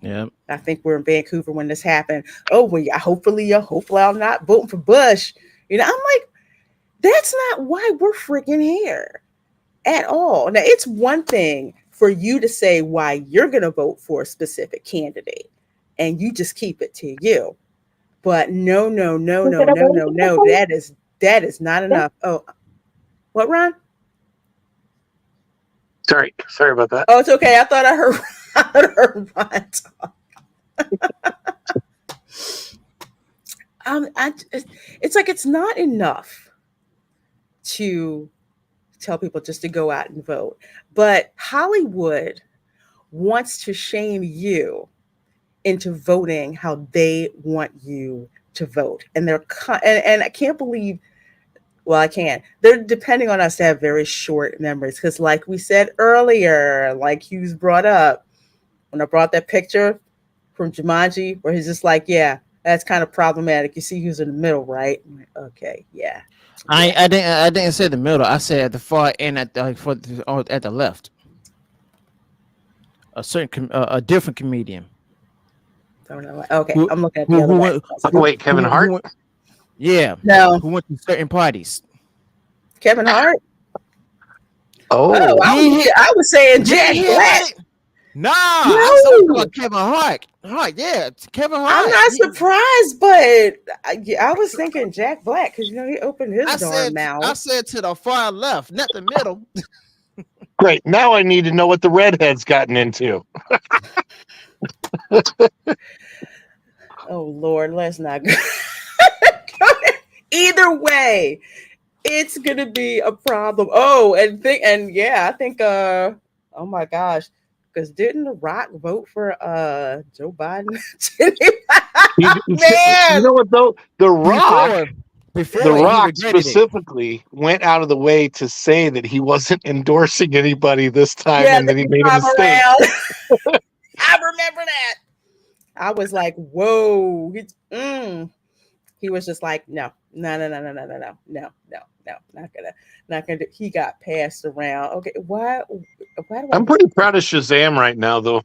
yeah,
I think we're in Vancouver when this happened. Oh, well, yeah, hopefully I'm not voting for Bush. I'm like, that's not why we're freaking here at all. Now, it's one thing for you to say why you're going to vote for a specific candidate, and you just keep it to you. But no. That is not enough. Oh, what, Ron?
Sorry about that.
Oh, it's okay. I thought I heard, I heard Ron talk. It's like it's not enough to tell people just to go out and vote, but Hollywood wants to shame you into voting how they want you to vote, and and I can't believe. Well, I can. They're depending on us to have very short memories because, like we said earlier, like Hughes brought up, when I brought that picture from Jumanji, where he's just like, "Yeah, that's kind of problematic." You see who's in the middle, right? I'm like, okay, yeah.
I didn't say the middle. I said at the far end at the left. A different comedian.
Don't know. Okay,
Who-
I'm looking at the other way.
Wait, Kevin Hart?
Yeah.
No,
Who went to certain parties?
Kevin Hart.
Oh,
Oh, I was saying Jack Black.
Nah,
No.
I was talking about Kevin Hart. Yeah, it's Kevin Hart.
I'm not surprised, but I was thinking Jack Black because he opened his darn
I
mouth.
said to the far left, not the middle.
great. Now I need to know what the redhead's gotten into.
Oh Lord, let's not go. Either way, it's gonna be a problem. Oh, I think oh my gosh, because didn't The Rock vote for Joe Biden?
You
Man,
know what though? The Rock
before
The
he
Rock
regretted it.
specifically went out of the way to say that he wasn't endorsing anybody this time
Yeah,
and that he made a
time
mistake.
around. I remember that. I was like, whoa. He was just like, no, not gonna do. He got passed around. Okay, why do
I'm pretty proud of Shazam right now, though.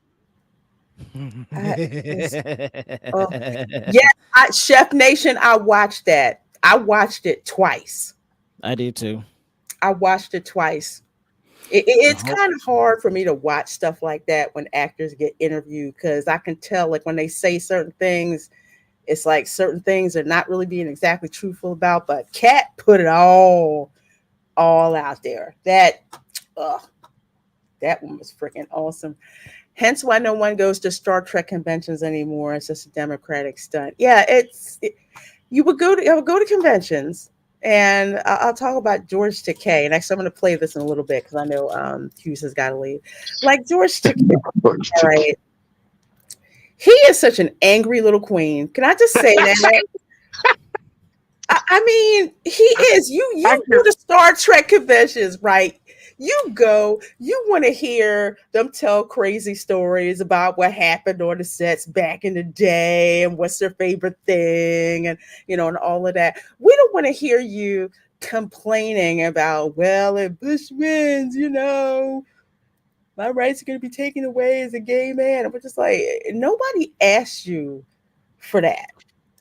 Yeah, Chef Nation, I watched that. I watched it twice.
I did too.
I watched it twice. It's kind of hard for me to watch stuff like that when actors get interviewed, because I can tell, like, when they say certain things, it's like certain things are not really being exactly truthful about. But Kat put it all out there. That one was freaking awesome. Hence why no one goes to Star Trek conventions anymore. It's just a Democratic stunt. Yeah, I would go to conventions, and I'll talk about George Takei. And actually, I'm going to play this in a little bit because I know Hughes has got to leave. Like George Takei, all right? He is such an angry little queen. Can I just say that? I mean, he is. You go to Star Trek conventions, right? You go, you want to hear them tell crazy stories about what happened on the sets back in the day and what's their favorite thing, and and all of that. We don't want to hear you complaining about, well, if Bush wins, my rights are going to be taken away as a gay man. And we're just like, nobody asked you for that.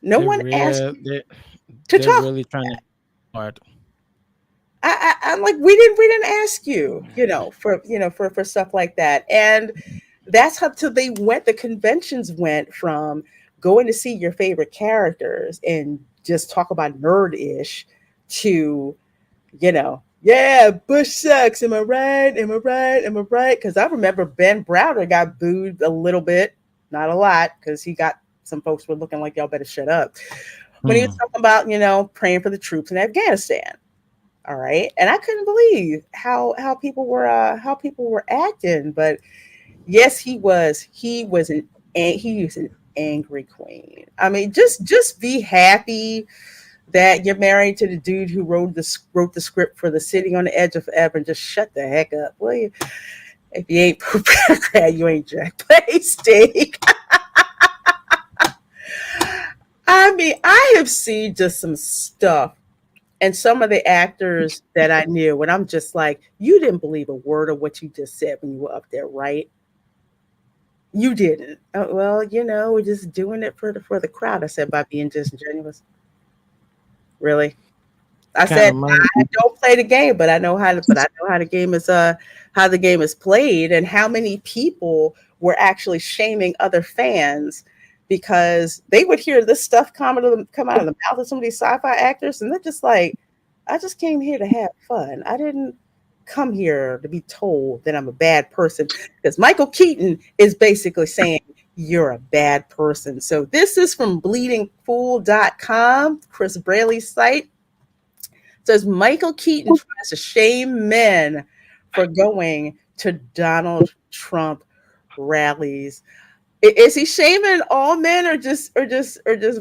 No one asked you to talk.
Really trying to hard.
I'm like, we didn't ask you, for stuff like that. And that's how the conventions went from going to see your favorite characters and just talk about nerd-ish to, yeah, Bush sucks. Am I right? Am I right? Am I right? Because I remember Ben Browder got booed a little bit, not a lot, because he got some folks were looking like, y'all better shut up. When he was talking about, praying for the troops in Afghanistan. All right. And I couldn't believe how people were acting. But yes, he was an angry queen. I mean, just be happy that you're married to the dude who wrote the script for The City on the Edge of Forever, and just shut the heck up, will you? If you ain't bureaucrat, you ain't Jack Playsteak. I mean, I have seen just some stuff, and some of the actors that I knew, and I'm just like, you didn't believe a word of what you just said when you were up there, right? You didn't. Oh, well, we're just doing it for the crowd. I said, by being disingenuous. Really? I said, I don't play the game, but I know how the game is played, and how many people were actually shaming other fans because they would hear this stuff come out of the mouth of some of these sci-fi actors, and they're just like, I just came here to have fun. I didn't come here to be told that I'm a bad person, because Michael Keaton is basically saying you're a bad person. So this is from bleedingfool.com, Chris Braley's site. It says Michael Keaton tries to shame men for going to Donald Trump rallies. Is he shaming all men or just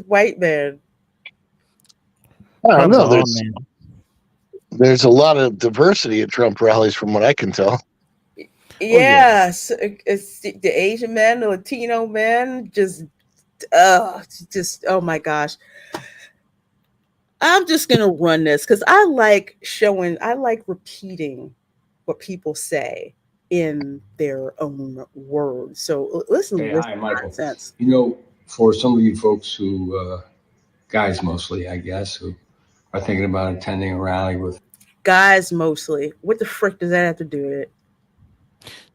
white men?
I don't know. There's a lot of diversity at Trump rallies, from what I can tell.
Yes, it's the Asian men, the Latino men, just oh my gosh. I'm just gonna run this because I like repeating what people say in their own words. So listen,
Hi, Michael. Nonsense. For some of you folks who, guys mostly, I guess, who are thinking about attending a rally with
guys mostly, what the frick does that have to do with it?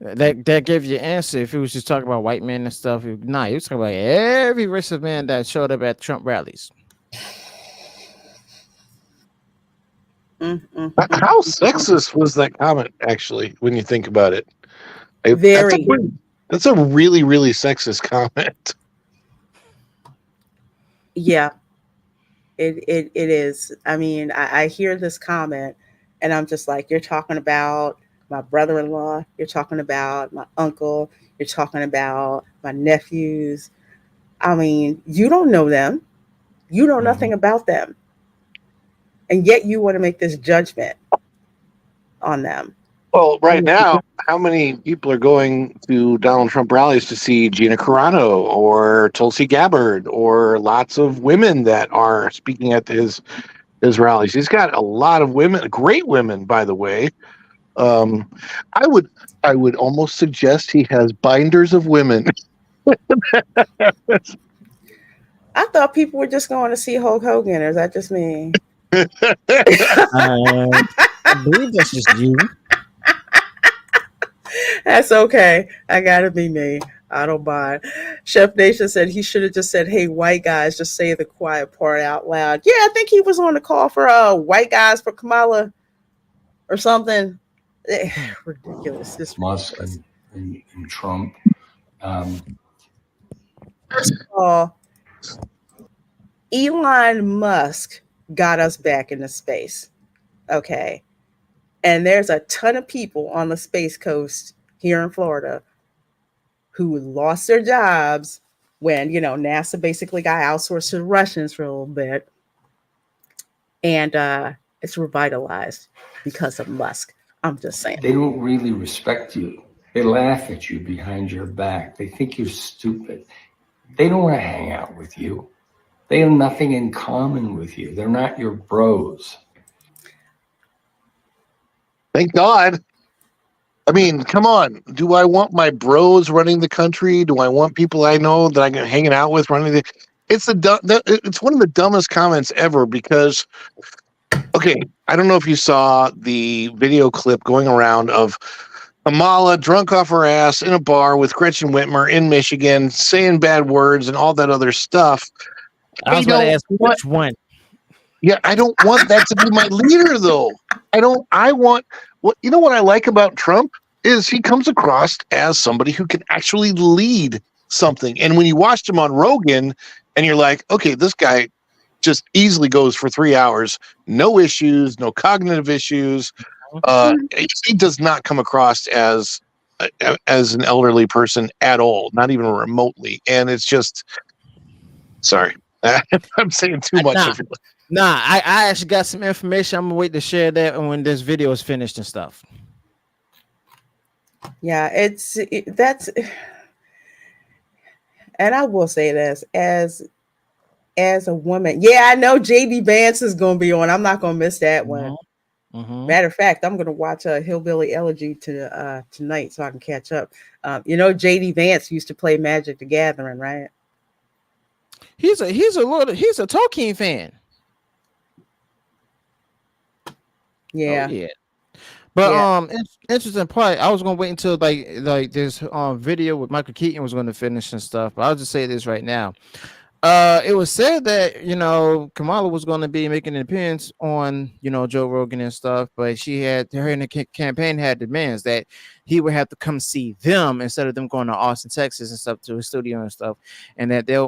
That gave you an answer. If he was just talking about white men and stuff, he was talking about every racist man that showed up at Trump rallies.
How sexist was that comment, actually, when you think about it?
Very.
That's a really, really sexist comment.
Yeah, it is. I mean, I hear this comment, and I'm just like, you're talking about my brother-in-law, you're talking about my uncle, you're talking about my nephews. I mean, you don't know them. You know nothing about them. and yet you want to make this judgment on them.
Well, right now, how many people are going to Donald Trump rallies to see Gina Carano or Tulsi Gabbard or lots of women that are speaking at his rallies? He's got a lot of women, great women, by the way. I would almost suggest he has binders of women.
I thought people were just going to see Hulk Hogan, or is that just me?
I believe that's just you.
That's okay. I gotta be me. I don't mind. Chef Nation said he should have just said, "Hey, white guys, just say the quiet part out loud." Yeah, I think he was on the call for white guys for Kamala or something. Ridiculous. This
Musk and Trump.
First of all, Elon Musk got us back into space. Okay. And there's a ton of people on the Space Coast here in Florida who lost their jobs when, NASA basically got outsourced to the Russians for a little bit. And it's revitalized because of Musk. I'm just saying.
They don't really respect you. They laugh at you behind your back. They think you're stupid. They don't want to hang out with you. They have nothing in common with you. They're not your bros.
Thank God. I mean, come on. Do I want my bros running the country? Do I want people I know that I'm hanging out with running the? It's one of the dumbest comments ever because, okay, I don't know if you saw the video clip going around of Kamala drunk off her ass in a bar with Gretchen Whitmer in Michigan, saying bad words and all that other stuff.
I was going to ask which one.
Yeah, I don't want that to be my leader, though. I want what I like about Trump is he comes across as somebody who can actually lead something. And when you watched him on Rogan and you're like, okay, this guy just easily goes for 3 hours, no issues, no cognitive issues. He does not come across as an elderly person at all, not even remotely. And it's just, sorry, I'm saying too much.
I actually got some information. I'm gonna wait to share that when this video is finished and stuff.
Yeah, that's, and I will say this as a woman. Yeah, I know JD Vance is gonna be on. I'm not gonna miss that one.
Mm-hmm.
Matter of fact, I'm gonna watch a Hillbilly Elegy tonight so I can catch up. JD Vance used to play Magic the Gathering, right?
He's a Tolkien fan.
Yeah.
Oh, yeah. But interesting part. I was gonna wait until like this video with Michael Keaton was gonna finish and stuff. But I'll just say this right now. It was said that Kamala was going to be making an appearance on Joe Rogan and stuff, but her in the campaign had demands that he would have to come see them instead of them going to Austin, Texas and stuff to a studio and stuff, and that they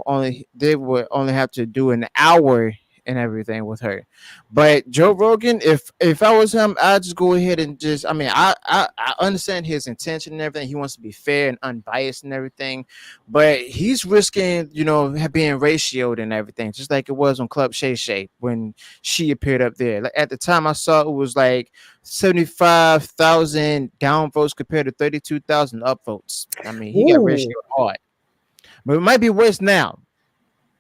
would only have to do an hour and everything with her. But Joe Rogan, if I was him, I'd just go ahead and I understand his intention and everything. He wants to be fair and unbiased and everything, but he's risking being ratioed and everything, just like it was on Club Shay Shay when she appeared up there. Like, at the time I saw it was like 75,000 downvotes compared to 32,000 upvotes. I mean, he got ratioed hard, but it might be worse now.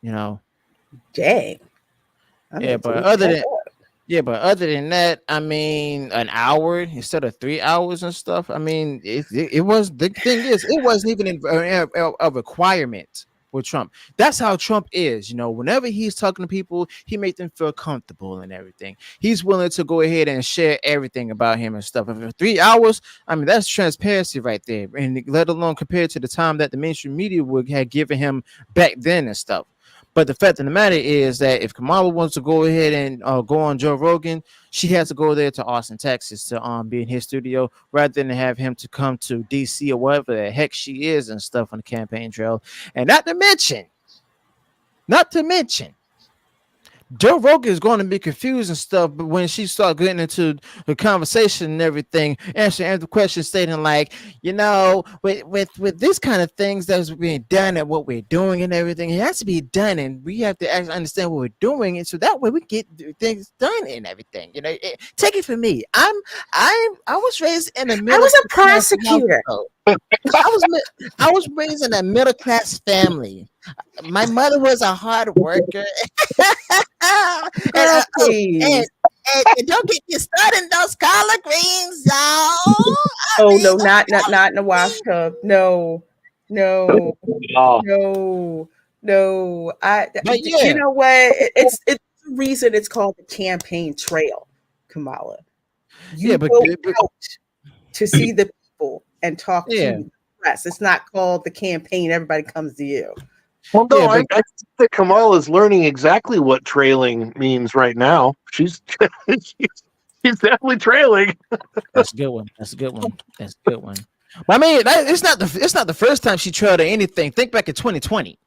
Dang.
But other than that, I mean, an hour instead of 3 hours and stuff. I mean, it was, the thing is, it wasn't even a requirement with Trump. That's how Trump is. Whenever he's talking to people, he makes them feel comfortable and everything. He's willing to go ahead and share everything about him and stuff. And for 3 hours, I mean, that's transparency right there. And let alone compared to the time that the mainstream media had given him back then and stuff. But the fact of the matter is that if Kamala wants to go ahead and go on Joe Rogan, she has to go there to Austin, Texas to be in his studio rather than have him to come to DC or wherever the heck she is and stuff on the campaign trail. And not to mention, Joe Rogan is going to be confused and stuff, but when she started getting into the conversation and everything, answering the question, stating like, with this kind of things that's being done and what we're doing and everything, it has to be done, and we have to actually understand what we're doing, and so that way we get things done and everything. Take it from me. I was raised in a middle.
I was a prosecutor.
I was raised in a middle class family. My mother was a hard worker. and don't get me started in those collard greens, y'all.
No, not in the wash tub. No.
Oh.
But you know what? It's the reason it's called the campaign trail, Kamala. You go out to see the people and talk to the press. It's not called the campaign. Everybody comes to you.
Well, no, I think that Kamala is learning exactly what trailing means right now. She's definitely trailing.
That's a good one. Well, I mean, it's not the first time she trailed or anything. Think back in 2020.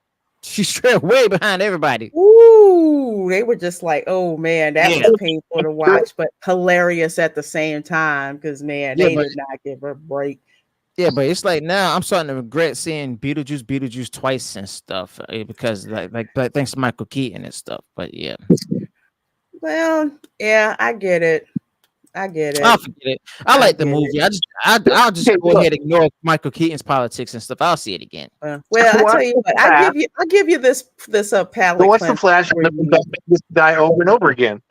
She trailed way behind everybody.
Ooh, they were just like, oh man, that was painful to watch, but hilarious at the same time because they did not give her a break.
Yeah, but it's like now I'm starting to regret seeing Beetlejuice twice and stuff because like thanks to Michael Keaton and stuff. But yeah.
Well, yeah, I get it. I'll
forget it. I like the movie. I'll just go ahead and ignore Michael Keaton's politics and stuff. I'll see it again.
Well, I tell you what, I'll give you this palette.
So what's the flash this guy over and over again?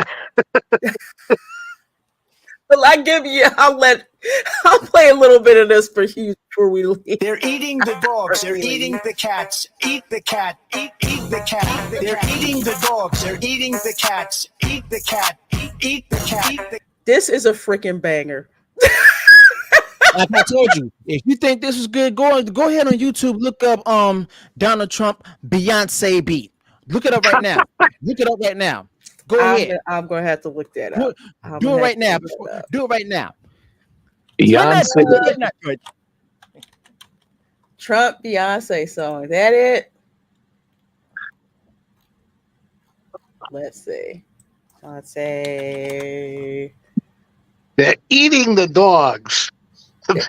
Well, I'll play a little bit of this for you before we leave.
They're eating the dogs. They're eating the cats. Eat the cat. Eat the cat. They're eating the dogs. They're eating the cats. Eat the cat. Eat the cat.
This is a freaking banger.
Like I told you, if you think this is good, go ahead on YouTube. Look up Donald Trump Beyonce beat. Look it up right now. Go ahead.
I'm gonna have to look that up.
Do it right now. Do it right now.
Beyonce.
Trump Beyonce song. Is that it? Let's see. Beyonce.
They're eating the dogs.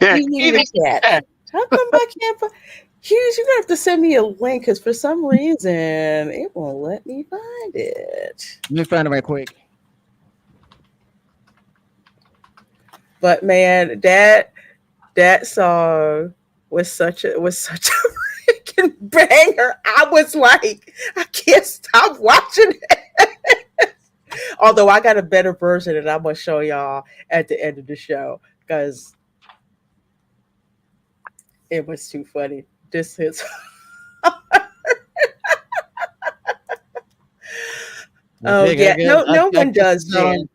They're eating the cat. How come I can't find? Hughes, you're gonna have to send me a link because for some reason it won't let me find it.
Let me find it right quick.
But man, that song was such a freaking banger. I was like, I can't stop watching it. Although I got a better version that I'm gonna show y'all at the end of the show because it was too funny. This hits. Oh yeah, no one does, Jan.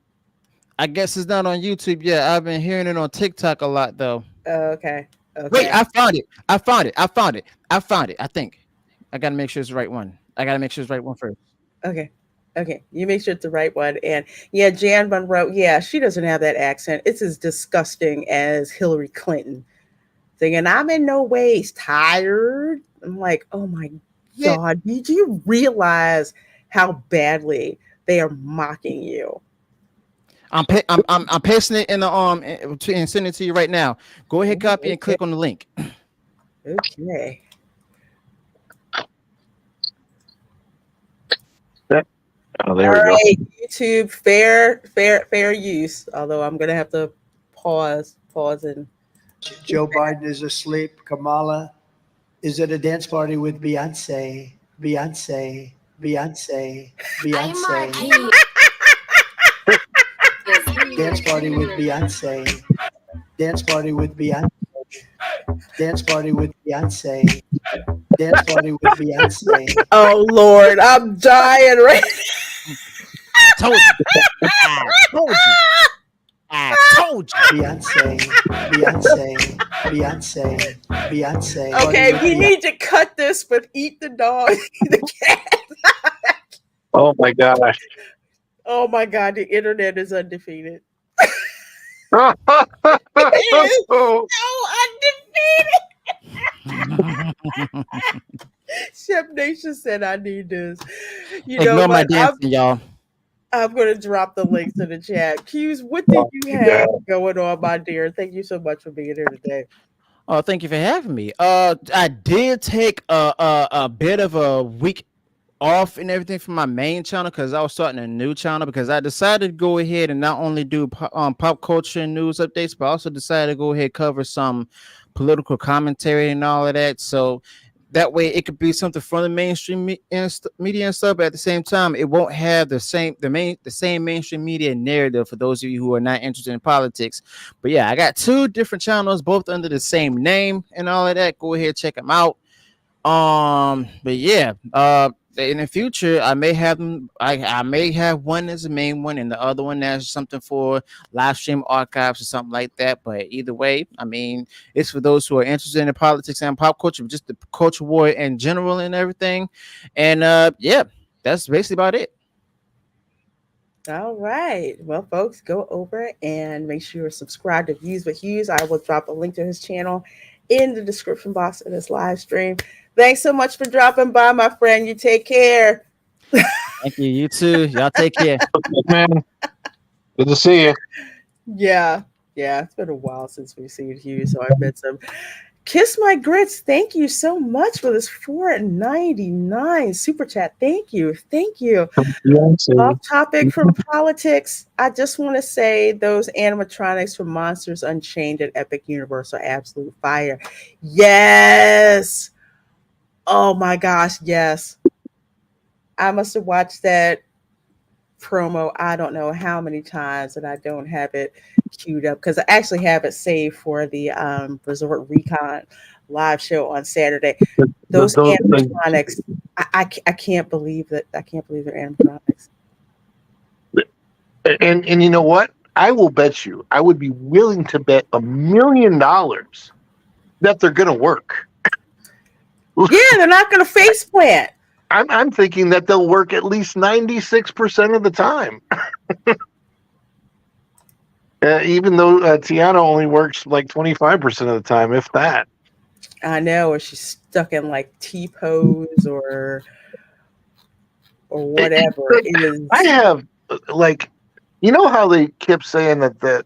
I guess it's not on YouTube yet. I've been hearing it on TikTok a lot though.
Okay.
Wait, I found it. I think I gotta make sure it's the right one. First.
Okay. You make sure it's the right one. And yeah, Jan Monroe. Yeah, she doesn't have that accent. It's as disgusting as Hillary Clinton. Saying I'm in no ways tired. I'm like, oh my God, did you realize how badly they are mocking you?
I'm pasting it in the and sending it to you right now. Go ahead, copy and click on the link.
Okay.
Oh, there we go.
YouTube, fair use. Although I'm gonna have to pause and.
Joe Biden is asleep. Kamala is at a dance party with Beyonce. Dance party with Beyonce. Dance party with Beyonce.
Oh Lord, I'm dying right
now. I told you.
Beyonce.
Okay, we need to cut this with Eat the Dog, the cat.
Oh my gosh.
Oh my God, the internet is undefeated.
Oh.
It is so undefeated. Chef Nation said I need this.
Ignore my dancing, y'all.
I'm going to drop the links in the chat. Hughes, what did you have going on, my dear? Thank you so much for being here today.
Oh, thank you for having me. I did take a bit of a week off and everything from my main channel because I was starting a new channel because I decided to go ahead and not only do pop culture and news updates, but also decided to go ahead and cover some political commentary and all of that. So that way it could be something from the mainstream media and stuff, but at the same time, it won't have the same mainstream media narrative for those of you who are not interested in politics. But yeah, I got 2 different channels, both under the same name and all of that. Go ahead, check them out. But yeah, in the future, I may have them. I may have one as the main one, and the other one as something for live stream archives or something like that. But either way, I mean, it's for those who are interested in politics and pop culture, just the culture war in general and everything. And yeah, that's basically about it.
All right. Well, folks, go over and make sure you're subscribed to Views with Hughes. I will drop a link to his channel in the description box of this live stream. Thanks so much for dropping by, my friend. You take care.
Thank you. You too. Y'all take care.
Man, good to see you.
Yeah. It's been a while since we've seen Hughes, so I met some. Kiss My Grits, thank you so much for this $4.99 super chat. Thank you. Off topic from politics. I just want to say those animatronics from Monsters Unchained and Epic Universe are absolute fire. Yes. Oh my gosh, yes. I must have watched that promo I don't know how many times, and I don't have it queued up because I actually have it saved for the Resort Recon live show on Saturday. Those animatronics, I can't believe that. I can't believe they're animatronics.
And you know what? I will bet you, I would be willing to bet $1 million that they're going to work.
Yeah, they're not going to face plant.
I'm thinking that they'll work at least 96% of the time. Even though Tiana only works like 25% of the time, if that.
I know, or she's stuck in like T-pose or whatever.
I have like, you know how they kept saying that the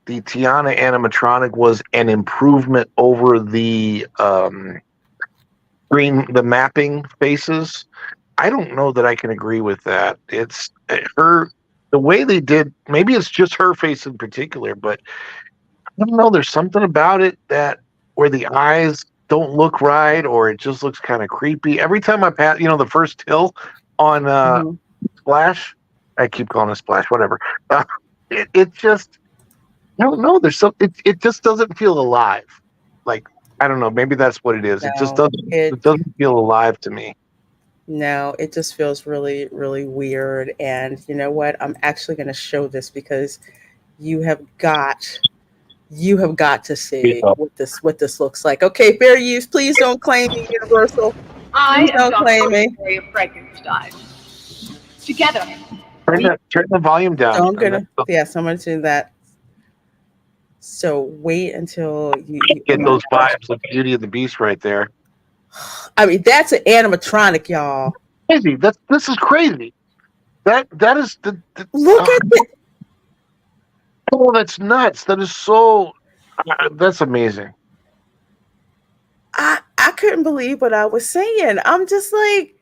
Tiana animatronic was an improvement over the the mapping faces. I don't know that I can agree with that. It's her, the way they did, maybe it's just her face in particular, but I don't know, there's something about it that where the eyes don't look right, or it just looks kind of creepy. Every time I pass, the first hill on Splash, I keep calling it Splash, whatever. It just, I don't know, there's some, it just doesn't feel alive. Like, I don't know. Maybe that's what it is.
No,
it just doesn't. It doesn't feel alive to me.
No, it just feels really, really weird. And you know what? I'm actually going to show this because you have got to see what this looks like. Okay, fair use. Please don't claim me, Universal.
I am
don't claim me.
Frankenstein. Together.
Turn the volume down.
So I'm gonna do that. So wait until you
get those vibes of Beauty and the Beast right there.
I mean, that's an animatronic, y'all.
Crazy. This is crazy. That is the
look at it.
Oh, that's nuts. That is so. That's amazing.
I couldn't believe what I was saying. I'm just like,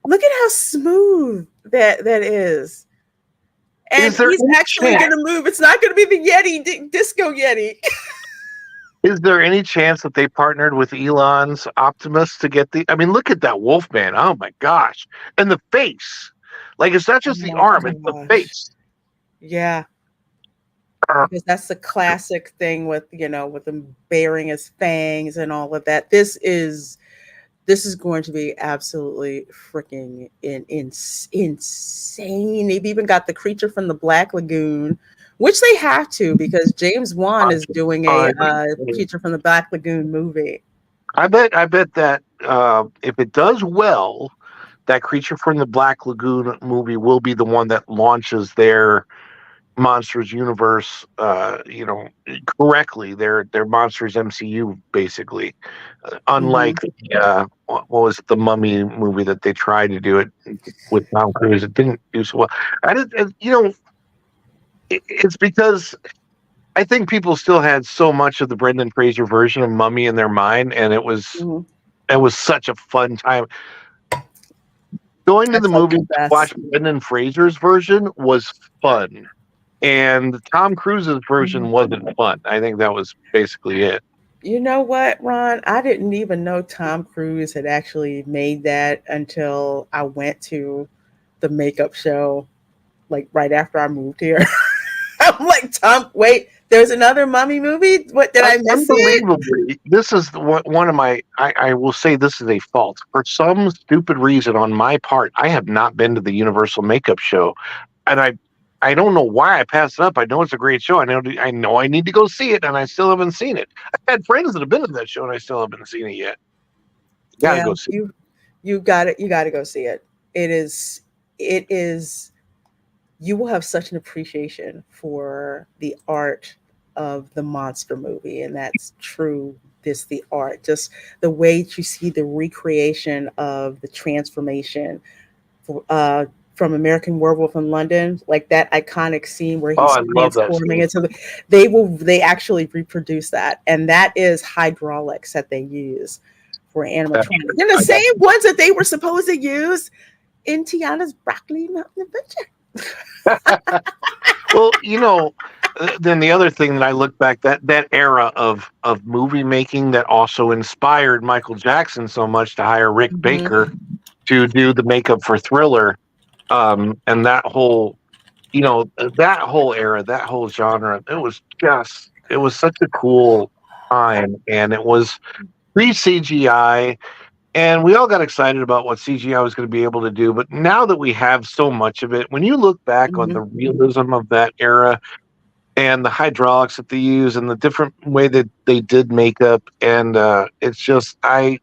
look at how smooth that is. And he's actually going to move. It's not going to be the Yeti, Disco Yeti.
Is there any chance that they partnered with Elon's Optimus to get the... I mean, look at that Wolfman. Oh, my gosh. And the face. Like, it's not just the arm, it's the face.
Yeah. Because that's the classic thing with, with him baring his fangs and all of that. This is going to be absolutely freaking insane. They've even got the creature from the Black Lagoon, which they have to because James Wan is doing a creature from the Black Lagoon movie.
I bet that if it does well, that creature from the Black Lagoon movie will be the one that launches their Monsters universe, correctly. They're Monsters MCU basically. Unlike what was it, the Mummy movie that they tried to do it with Tom Cruise, it didn't do so well. I did, it's because I think people still had so much of the Brendan Fraser version of Mummy in their mind, and it was such a fun time. Going to the movie to watch Brendan Fraser's version was fun, and Tom Cruise's version wasn't fun. I think that was basically it.
You know what, Ron? I didn't even know Tom Cruise had actually made that until I went to the makeup show, like right after I moved here. I'm like, Tom, wait, there's another Mummy movie? What, did I miss it?
Unbelievably, this is one of my, I will say this is a fault. For some stupid reason on my part, I have not been to the Universal Makeup Show. And I don't know why I passed it up. I know it's a great show. I know I need to go see it, and I still haven't seen it. I've had friends that have been to that show, and I still haven't seen it yet. Gotta go see it.
You got it. You got to go see it. It is. You will have such an appreciation for the art of the monster movie, and that's true. The art, just the way you see the recreation of the transformation from American Werewolf in London, like that iconic scene where he's transforming into they actually reproduce that, and that is hydraulics that they use for animatronics. They're the same ones that they were supposed to use in Tiana's Broccoli Mountain Adventure.
Well, then the other thing that I look back, that era of movie making that also inspired Michael Jackson so much to hire Rick Baker to do the makeup for Thriller, and that whole era, that whole genre, it was such a cool time, and it was pre-CGI. And we all got excited about what CGI was going to be able to do. But now that we have so much of it, when you look back on the realism of that era and the hydraulics that they use and the different way that they did makeup, and it's just, I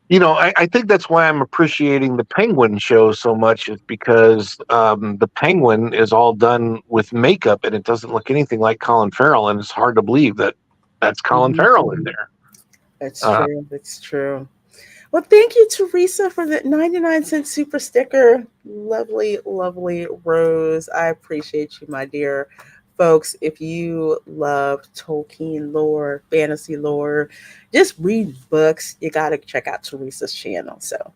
think that's why I'm appreciating the Penguin show so much, is because the Penguin is all done with makeup, and it doesn't look anything like Colin Farrell. And it's hard to believe that that's Colin Farrell in there.
That's true. That's true. Well, thank you, Teresa, for the 99-cent super sticker. Lovely, lovely Rose. I appreciate you, my dear. Folks, if you love Tolkien lore, fantasy lore, just read books, you got to check out Teresa's channel. So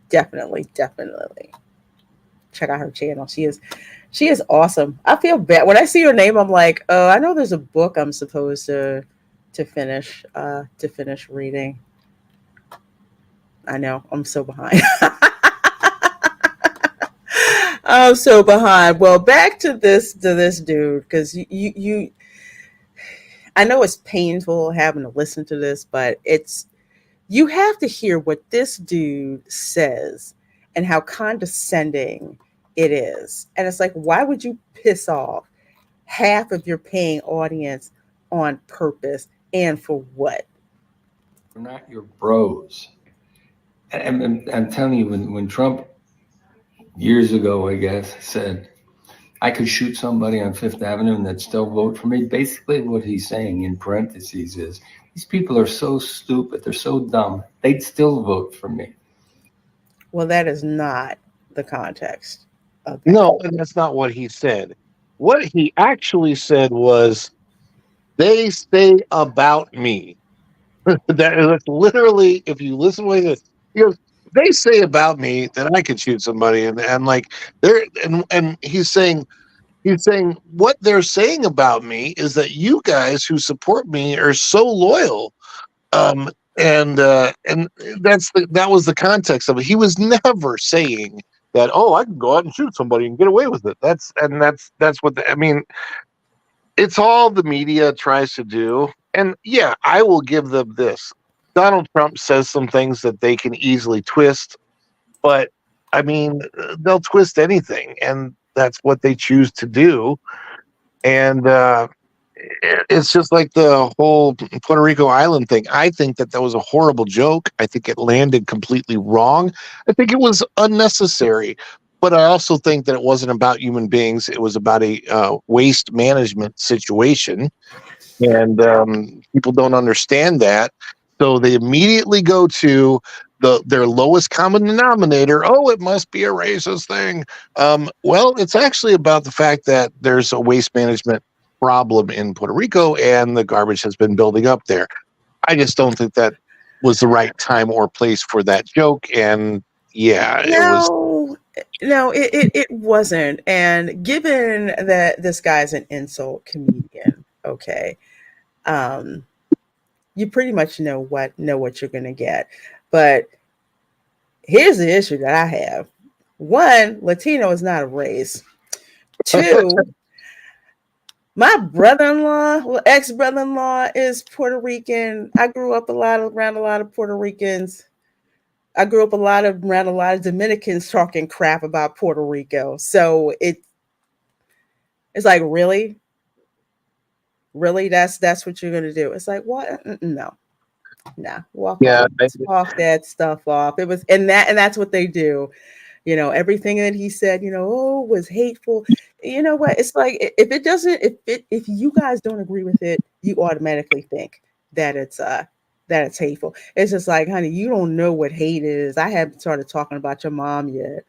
definitely check out her channel. She is awesome. I feel bad. When I see her name, I'm like, oh, I know there's a book I'm supposed to finish reading. I know, I'm so behind. I'm so behind. Well, back to this dude, because you I know it's painful having to listen to this, but you have to hear what this dude says and how condescending it is. And it's like, why would you piss off half of your paying audience on purpose, and for what?
They're not your bros. And I'm telling you, when Trump years ago, I guess, said I could shoot somebody on Fifth Avenue and they'd still vote for me, basically what he's saying in parentheses is these people are so stupid, they're so dumb, they'd still vote for me.
Well, that is not the context of that.
No, and that's not what he said. What he actually said was, they say about me. That's literally, if you listen to it, he goes, they say about me that I could shoot somebody, and like they're and he's saying what they're saying about me is that you guys who support me are so loyal, and that was the context of it. He was never saying that, oh, I can go out and shoot somebody and get away with it. That's what I mean. It's all the media tries to do, and yeah, I will give them this. Donald Trump says some things that they can easily twist, but I mean, they'll twist anything, and that's what they choose to do. And it's just like the whole Puerto Rico Island thing. I think that was a horrible joke. I think it landed completely wrong. I think it was unnecessary. but I also think that it wasn't about human beings. It was about a waste management situation, and people don't understand that. So they immediately go to their lowest common denominator. Oh, it must be a racist thing. Well, it's actually about the fact that there's a waste management problem in Puerto Rico, and the garbage has been building up there. I just don't think that was the right time or place for that joke. And yeah, it was.
No, it wasn't. And given that this guy's an insult comedian, okay, you pretty much know what you're gonna get. But here's the issue that I have. One, Latino is not a race. Two, my brother-in-law, ex-brother-in-law, is Puerto Rican. I grew up around a lot of Puerto Ricans. I grew up around a lot of Dominicans talking crap about Puerto Rico. So it's like, really, that's what you're gonna do. It's like, what? No, walk that stuff off. It was, and that's what they do. You know, everything that he said, was hateful. You know what? It's like, if you guys don't agree with it, you automatically think that it's hateful. It's just like, honey, you don't know what hate is. I haven't started talking about your mom yet.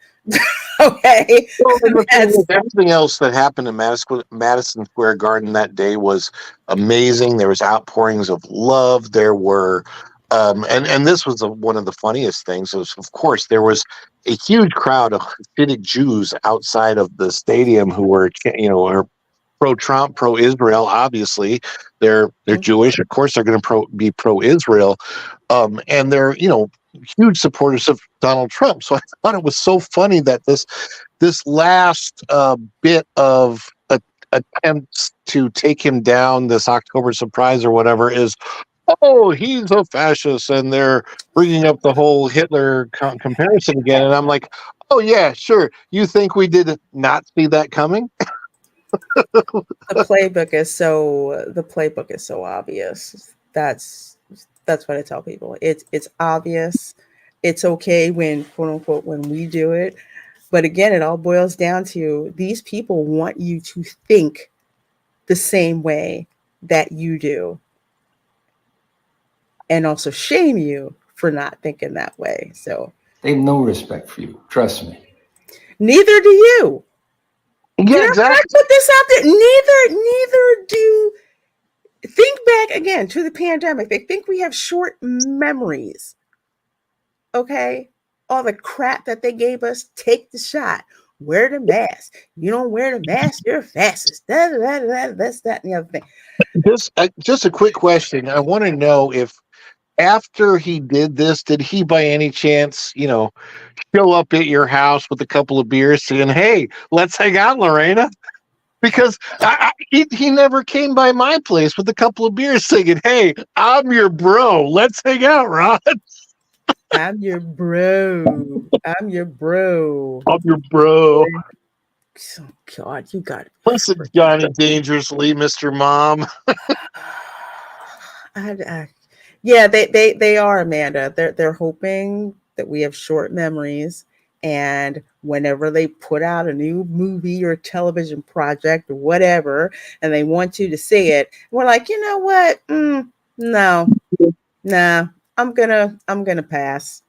Okay.
Well, everything else that happened in Madison Square Garden that day was amazing. There was outpourings of love. There were, and this was one of the funniest things. Was, of course, there was a huge crowd of Hasidic Jews outside of the stadium who were, are pro-Trump, pro-Israel. Obviously, they're Jewish. Of course, they're going to be pro-Israel, and they're huge supporters of Donald Trump. So I thought it was so funny that this last bit of attempts to take him down, this October surprise or whatever, is, oh, he's a fascist, and they're bringing up the whole Hitler comparison again. And I'm like, oh yeah, sure. You think we did not see that coming?
The playbook is so obvious. That's what I tell people. It's obvious. It's okay when, quote unquote, when we do it. But again, it all boils down to these people want you to think the same way that you do, and also shame you for not thinking that way. So
they have no respect for you. Trust me.
Neither do you.
Yeah, exactly.
I put this out there. Neither do. Think back again to the pandemic. They think we have short memories. Okay? All the crap that they gave us. Take the shot. Wear the mask. You don't wear the mask, you're fascist. That's that, and the other thing.
Just a quick question. I want to know if after he did this, did he by any chance, show up at your house with a couple of beers saying, hey, let's hang out, Lorena? Because he never came by my place with a couple of beers singing, hey, I'm your bro. Let's hang out, Ron.
I'm your bro. I'm your bro.
I'm your bro.
Oh, God, you got it.
Listen, Johnny Dangerously, Mr. Mom.
Yeah, they are, Amanda. They're hoping that we have short memories, and whenever they put out a new movie or television project or whatever, and they want you to see it, we're like, you know what? No, nah. I'm gonna pass.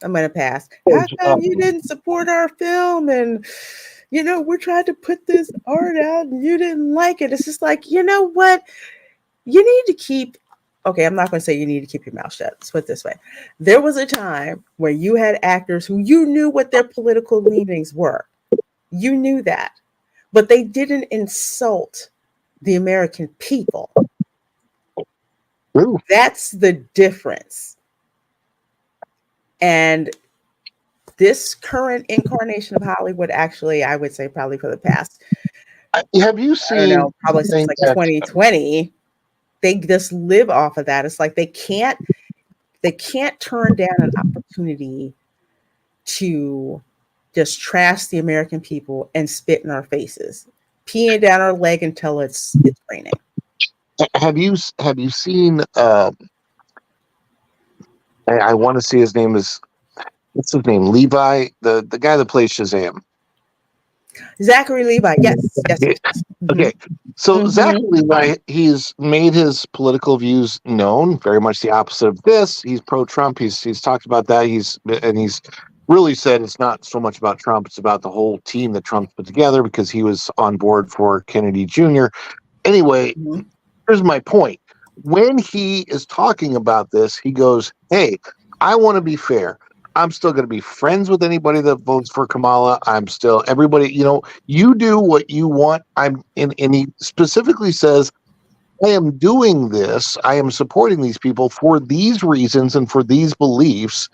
I'm gonna pass. How come you didn't support our film? And we're trying to put this art out, and you didn't like it. It's just like, you know what? You need to keep. Okay, I'm not going to say you need to keep your mouth shut. Let's put it this way. There was a time where you had actors who you knew what their political leanings were. You knew that. But they didn't insult the American people.
Ooh.
That's the difference. And this current incarnation of Hollywood, actually, I would say probably for the past,
have you seen,
probably since like 2020, they just live off of that. It's like they can't turn down an opportunity to just trash the American people and spit in our faces, peeing down our leg until it's raining.
Have you seen? I want to see his name is, what's his name? Levi, the guy that plays Shazam.
Zachary Levi. Yes.
Okay.
Mhm.
Okay. So
Mhm.
Zachary Levi, he's made his political views known, very much the opposite of this. He's pro-Trump. He's talked about that. He's really said it's not so much about Trump, it's about the whole team that Trump put together because he was on board for Kennedy Jr. Anyway,
Mhm.
here's my point. When he is talking about this, he goes, "Hey, I want to be fair. I'm still going to be friends with anybody that votes for Kamala. I'm still everybody, you do what you want." And he specifically says, "I am doing this. I am supporting these people for these reasons and for these beliefs."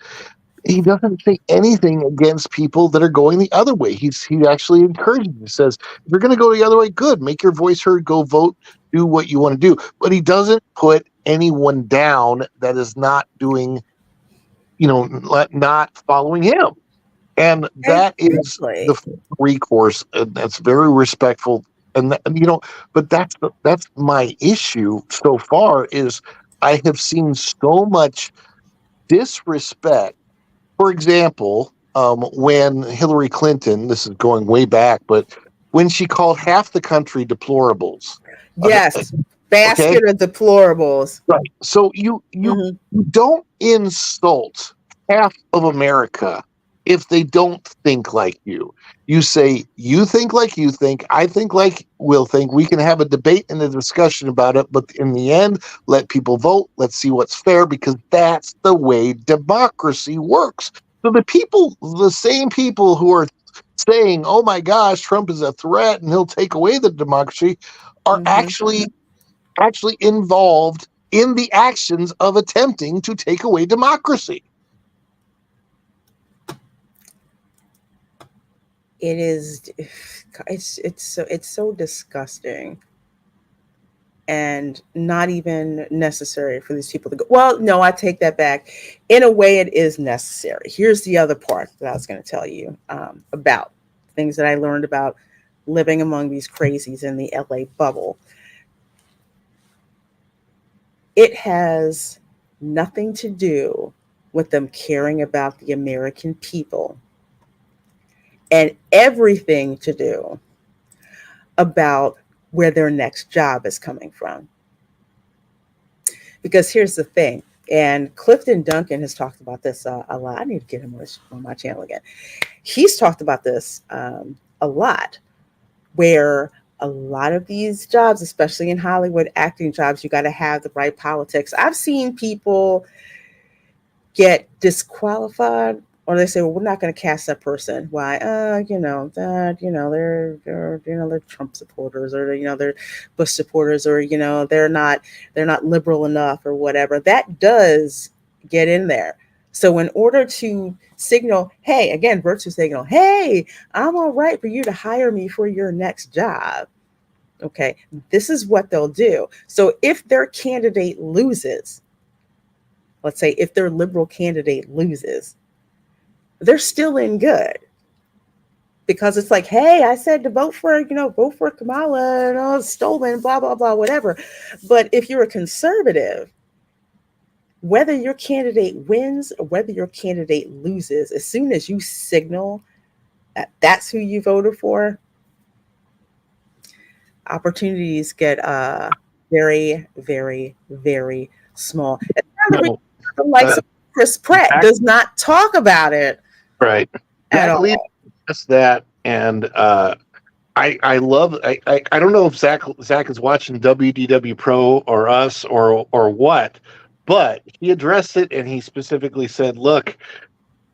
He doesn't say anything against people that are going the other way. He actually encourages. He says, "If you're going to go the other way, good. Make your voice heard. Go vote. Do what you want to do." But he doesn't put anyone down that is not doing, not following him. And that is
Exactly.
the recourse. And that's very respectful. But that's my issue so far is I have seen so much disrespect. For example, when Hillary Clinton, this is going way back, but when she called half the country deplorables.
Yes.
Okay.
Basket of deplorables.
Right. So you don't insult half of America if they don't think like you. You say you think like you think, I think like we'll think. We can have a debate and a discussion about it, but in the end, let people vote. Let's see what's fair because that's the way democracy works. So the same people who are saying, "Oh my gosh, Trump is a threat and he'll take away the democracy," are actually involved in the actions of attempting to take away democracy.
It is. It's so disgusting, and not even necessary for these people to go. Well, no, I take that back. In a way, it is necessary. Here's the other part that I was going to tell you about things that I learned about living among these crazies in the LA bubble. It has nothing to do with them caring about the American people and everything to do about where their next job is coming from. Because here's the thing, and Clifton Duncan has talked about this a lot. I need to get him on my channel again. He's talked about this a lot, where a lot of these jobs, especially in Hollywood acting jobs, you got to have the right politics. I've seen people get disqualified, or they say, "Well, we're not going to cast that person." Why? They're Trump supporters, or they're Bush supporters, or they're not liberal enough, or whatever. That does get in there. So in order to signal, hey, again, virtue signal, hey, I'm all right for you to hire me for your next job. Okay, this is what they'll do. So if their candidate loses, let's say if their liberal candidate loses, they're still in good. Because it's like, hey, I said to vote for Kamala, and it's stolen, blah, blah, blah, whatever. But if you're a conservative, whether your candidate wins or whether your candidate loses, as soon as you signal that that's who you voted for, opportunities get very, very, very small. The likes of Chris Pratt does not talk about it.
Right.
At all.
That's that. And I love I don't know if Zach is watching WDW Pro or us or what, but he addressed it and he specifically said, look,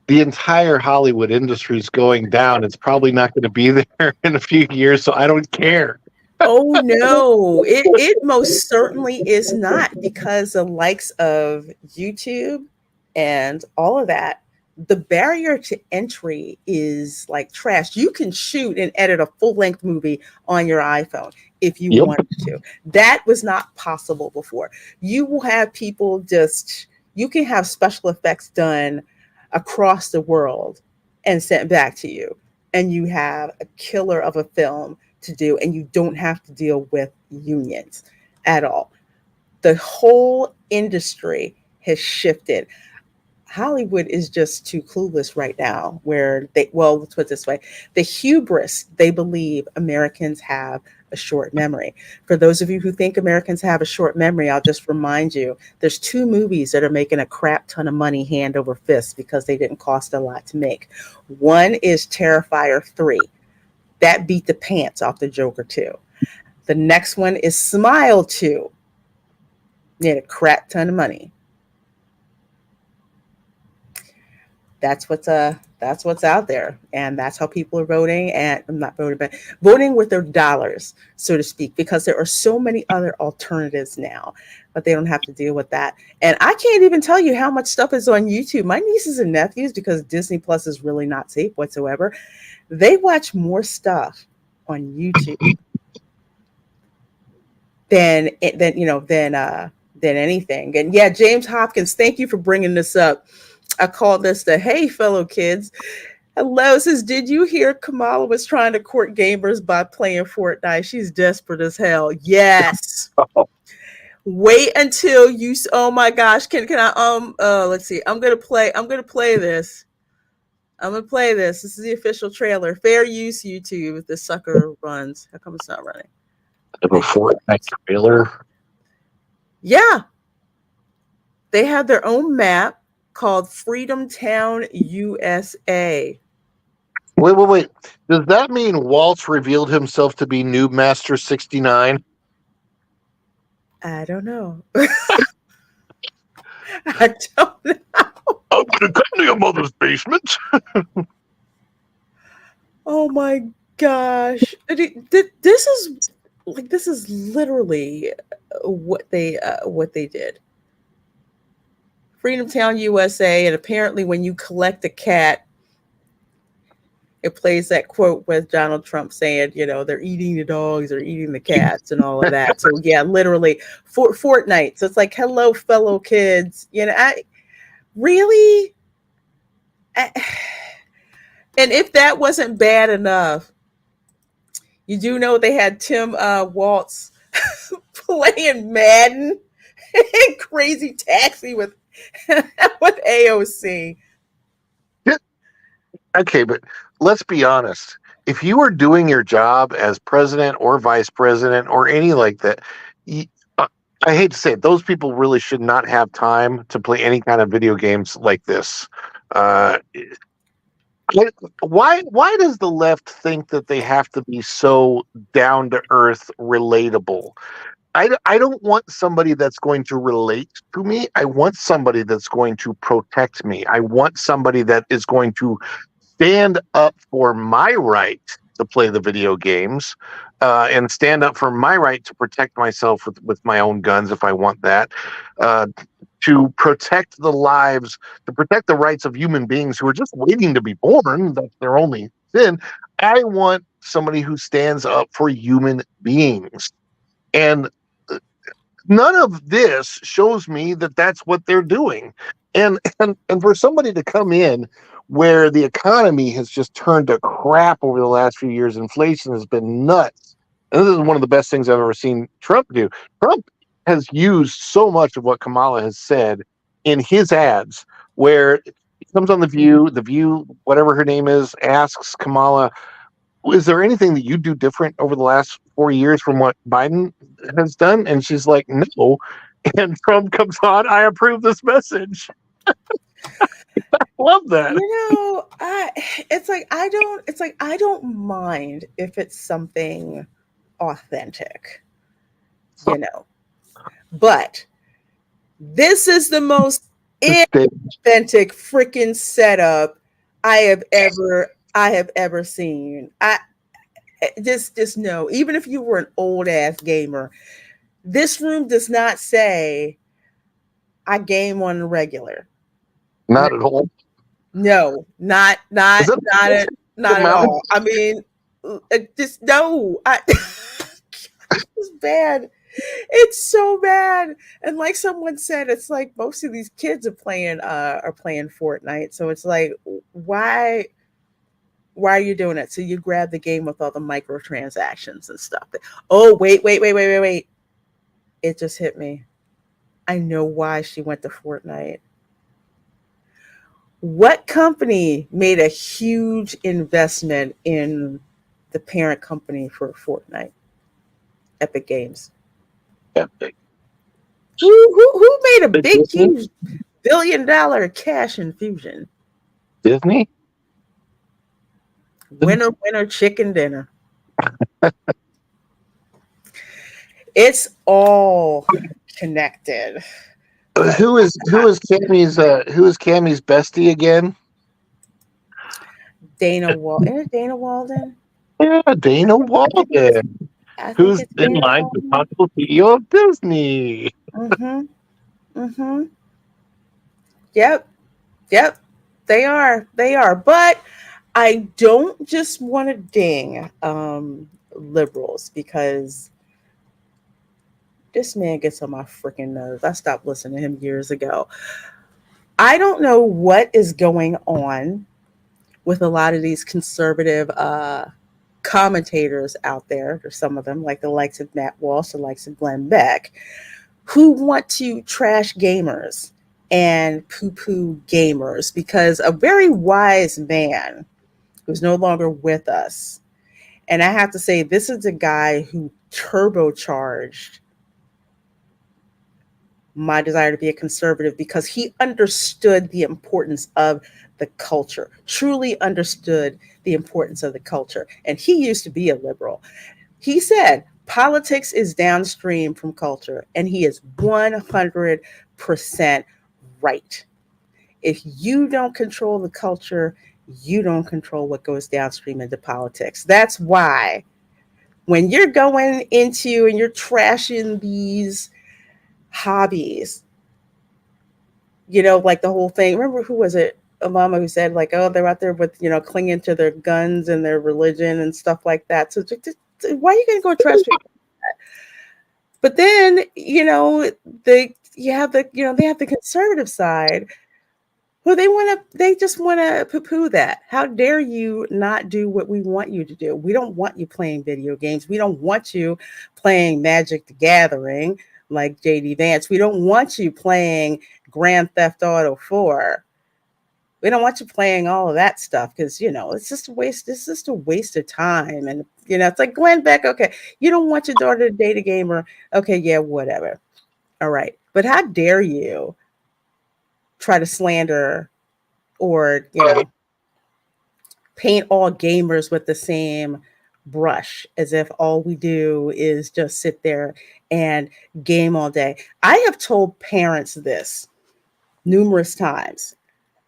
the entire Hollywood industry is going down. It's probably not going to be there in a few years, so I don't care.
Oh no, it most certainly is not, because the likes of YouTube and all of that, the barrier to entry is like trash. You can shoot and edit a full-length movie on your iPhone if you wanted to. That was not possible before. You will have people you can have special effects done across the world and sent back to you, and you have a killer of a film to do, and you don't have to deal with unions at all. The whole industry has shifted. Hollywood is just too clueless right now. Where let's put it this way: the hubris they believe Americans have a short memory. For those of you who think Americans have a short memory, I'll just remind you: there's two movies that are making a crap ton of money hand over fist because they didn't cost a lot to make. One is Terrifier 3. That beat the pants off the Joker 2. The next one is Smile 2. Made a crap ton of money. That's what's out there, and that's how people are voting. And I'm not voting, but voting with their dollars, so to speak, because there are so many other alternatives now, but they don't have to deal with that. And I can't even tell you how much stuff is on YouTube. My nieces and nephews, because Disney Plus is really not safe whatsoever, they watch more stuff on YouTube than anything. And yeah, James Hopkins, thank you for bringing this up. I call this the "Hey fellow kids." Hello, says, did you hear Kamala was trying to court gamers by playing Fortnite? She's desperate as hell. Yes. Wait until you. Oh my gosh, can I let's see. I'm gonna play this. This is the official trailer. Fair use YouTube if the sucker runs. How come it's not running?
A Fortnite trailer.
Yeah. They have their own map called Freedom Town, USA.
Wait. Does that mean Waltz revealed himself to be Noob Master 69?
I don't know. I don't know.
I'm gonna come to your mother's basement.
Oh my gosh. This is literally what they did. Freedom Town, USA, and apparently when you collect a cat, it plays that quote with Donald Trump saying, they're eating the dogs, they're eating the cats, and all of that. So yeah, literally Fortnite. So it's like, hello, fellow kids. Really. And if that wasn't bad enough, you do know they had Tim Waltz playing Madden and Crazy Taxi with AOC.
Okay, but let's be honest. If you are doing your job as president or vice president or any like that, I hate to say it, those people really should not have time to play any kind of video games like this. Why does the left think that they have to be so down to earth, relatable? I don't want somebody that's going to relate to me. I want somebody that's going to protect me. I want somebody that is going to stand up for my right to play the video games and stand up for my right to protect myself with my own guns if I want that. To protect the lives, to protect the rights of human beings who are just waiting to be born. That's their only sin. I want somebody who stands up for human beings. And none of this shows me that that's what they're doing. And for somebody to come in where the economy has just turned to crap over the last few years, inflation has been nuts. And this is one of the best things I've ever seen Trump do. Trump has used so much of what Kamala has said in his ads, where he comes on The View, whatever her name is, asks Kamala, is there anything that you do different over the last 4 years from what Biden has done? And she's like, no. And Trump comes on, I approve this message. I love that.
I don't mind if it's something authentic, but this is the most inauthentic freaking setup I have ever seen. I just no. Even if you were an old ass gamer, this room does not say I game on the regular.
Not at all.
No, not at all. I mean, just no. It's bad. It's so bad. And like someone said, it's like most of these kids are playing Fortnite. So it's like, why are you doing it? So you grab the game with all the microtransactions and stuff. Oh, wait. It just hit me. I know why she went to Fortnite. What company made a huge investment in the parent company for Fortnite? Epic Games.
Epic.
Who made a big,
Disney?
huge $1 billion cash infusion?
Disney?
Winner, winner, chicken dinner. It's all connected.
Who is Cammy's bestie again?
Dana Walden. Is it Dana Walden?
Yeah, Dana Walden.
I think
Who's
it's
in
Dana
line for
Walden.
possible CEO of Disney?
Yep. They are. But I don't just want to ding liberals because this man gets on my freaking nerves. I stopped listening to him years ago. I don't know what is going on with a lot of these conservative commentators out there. There's some of them, like the likes of Matt Walsh, the likes of Glenn Beck, who want to trash gamers and poo-poo gamers, because a very wise man who's no longer with us, and I have to say, this is a guy who turbocharged my desire to be a conservative, because he understood the importance of the culture, truly understood the importance of the culture. And he used to be a liberal. He said politics is downstream from culture, and he is 100% right. If you don't control the culture, you don't control what goes downstream into politics. That's why when you're going into and you're trashing these hobbies, like the whole thing. Remember, who was it? Obama, who said like, oh, they're out there with, clinging to their guns and their religion and stuff like that. So why are you going to go trash people like that? But then, they have the conservative side. Well, they just want to poo-poo that. How dare you not do what we want you to do? We don't want you playing video games. We don't want you playing Magic the Gathering like JD Vance. We don't want you playing Grand Theft Auto 4. We don't want you playing all of that stuff because, it's just a waste. It's just a waste of time. And, it's like Glenn Beck. Okay, you don't want your daughter to date a gamer. Okay, yeah, whatever. All right. But how dare you try to slander or, paint all gamers with the same brush, as if all we do is just sit there and game all day. I have told parents this numerous times,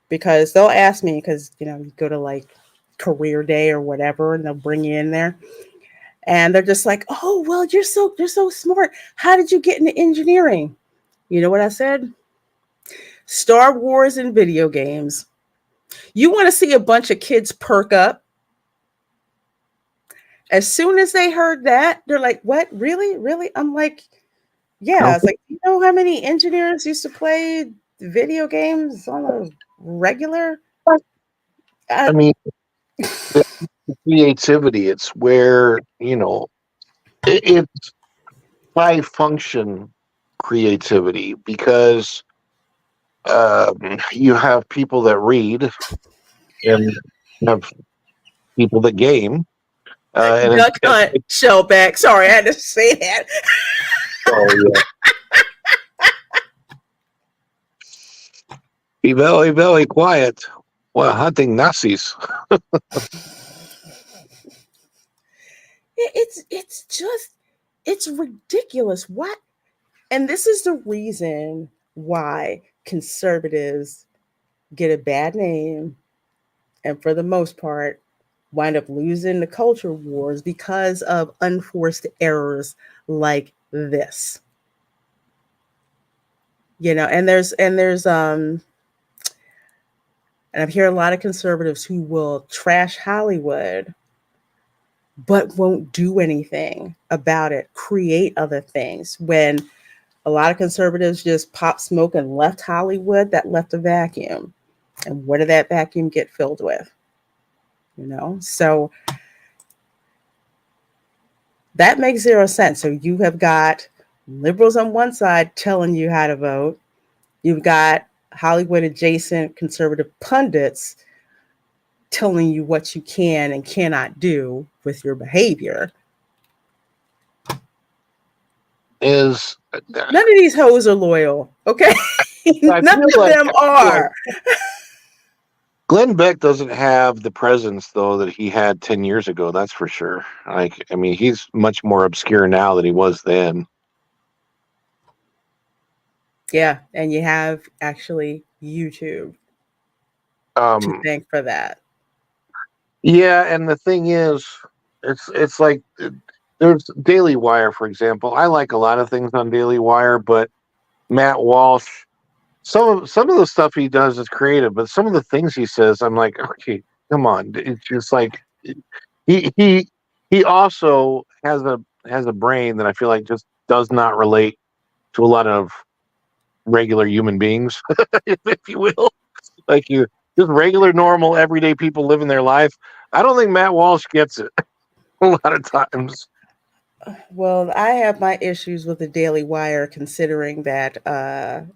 because they'll ask me, because, you go to like career day or whatever, and they'll bring you in there. And they're just like, oh, well, you're so smart. How did you get into engineering? You know what I said? Star Wars and video games. You want to see a bunch of kids perk up? As soon as they heard that, they're like, what? Really? Really? I'm like, yeah. I was like, you know how many engineers used to play video games on a regular?
I mean, the creativity, it's where, it's high function creativity, because you have people that read and you have people that game.
Duck Hunt, Shellback. Sorry, I had to say that.
Oh, yeah. Be very, very quiet while hunting Nazis.
It's ridiculous. What? And this is the reason why conservatives get a bad name, and for the most part wind up losing the culture wars because of unforced errors like this. And there's and I've heard a lot of conservatives who will trash Hollywood but won't do anything about it, create other things. When a lot of conservatives just pop smoke and left Hollywood, that left a vacuum. And what did that vacuum get filled with? So that makes zero sense. So you have got liberals on one side telling you how to vote. You've got Hollywood adjacent conservative pundits telling you what you can and cannot do with your behavior.
Is
None of these hoes are loyal, okay? None of them are.
Glenn Beck doesn't have the presence though that he had 10 years ago, that's for sure. Like, I mean, he's much more obscure now than he was then.
Yeah, and you have actually YouTube to thank for that.
Yeah, and the thing is, it's like there's Daily Wire, for example. I like a lot of things on Daily Wire, but Matt Walsh, some of the stuff he does is creative, but some of the things he says, I'm like, okay, come on. It's just like he also has a brain that I feel like just does not relate to a lot of regular human beings, if you will. Like you just regular, normal, everyday people living their life. I don't think Matt Walsh gets it a lot of times.
Well, I have my issues with the Daily Wire, considering that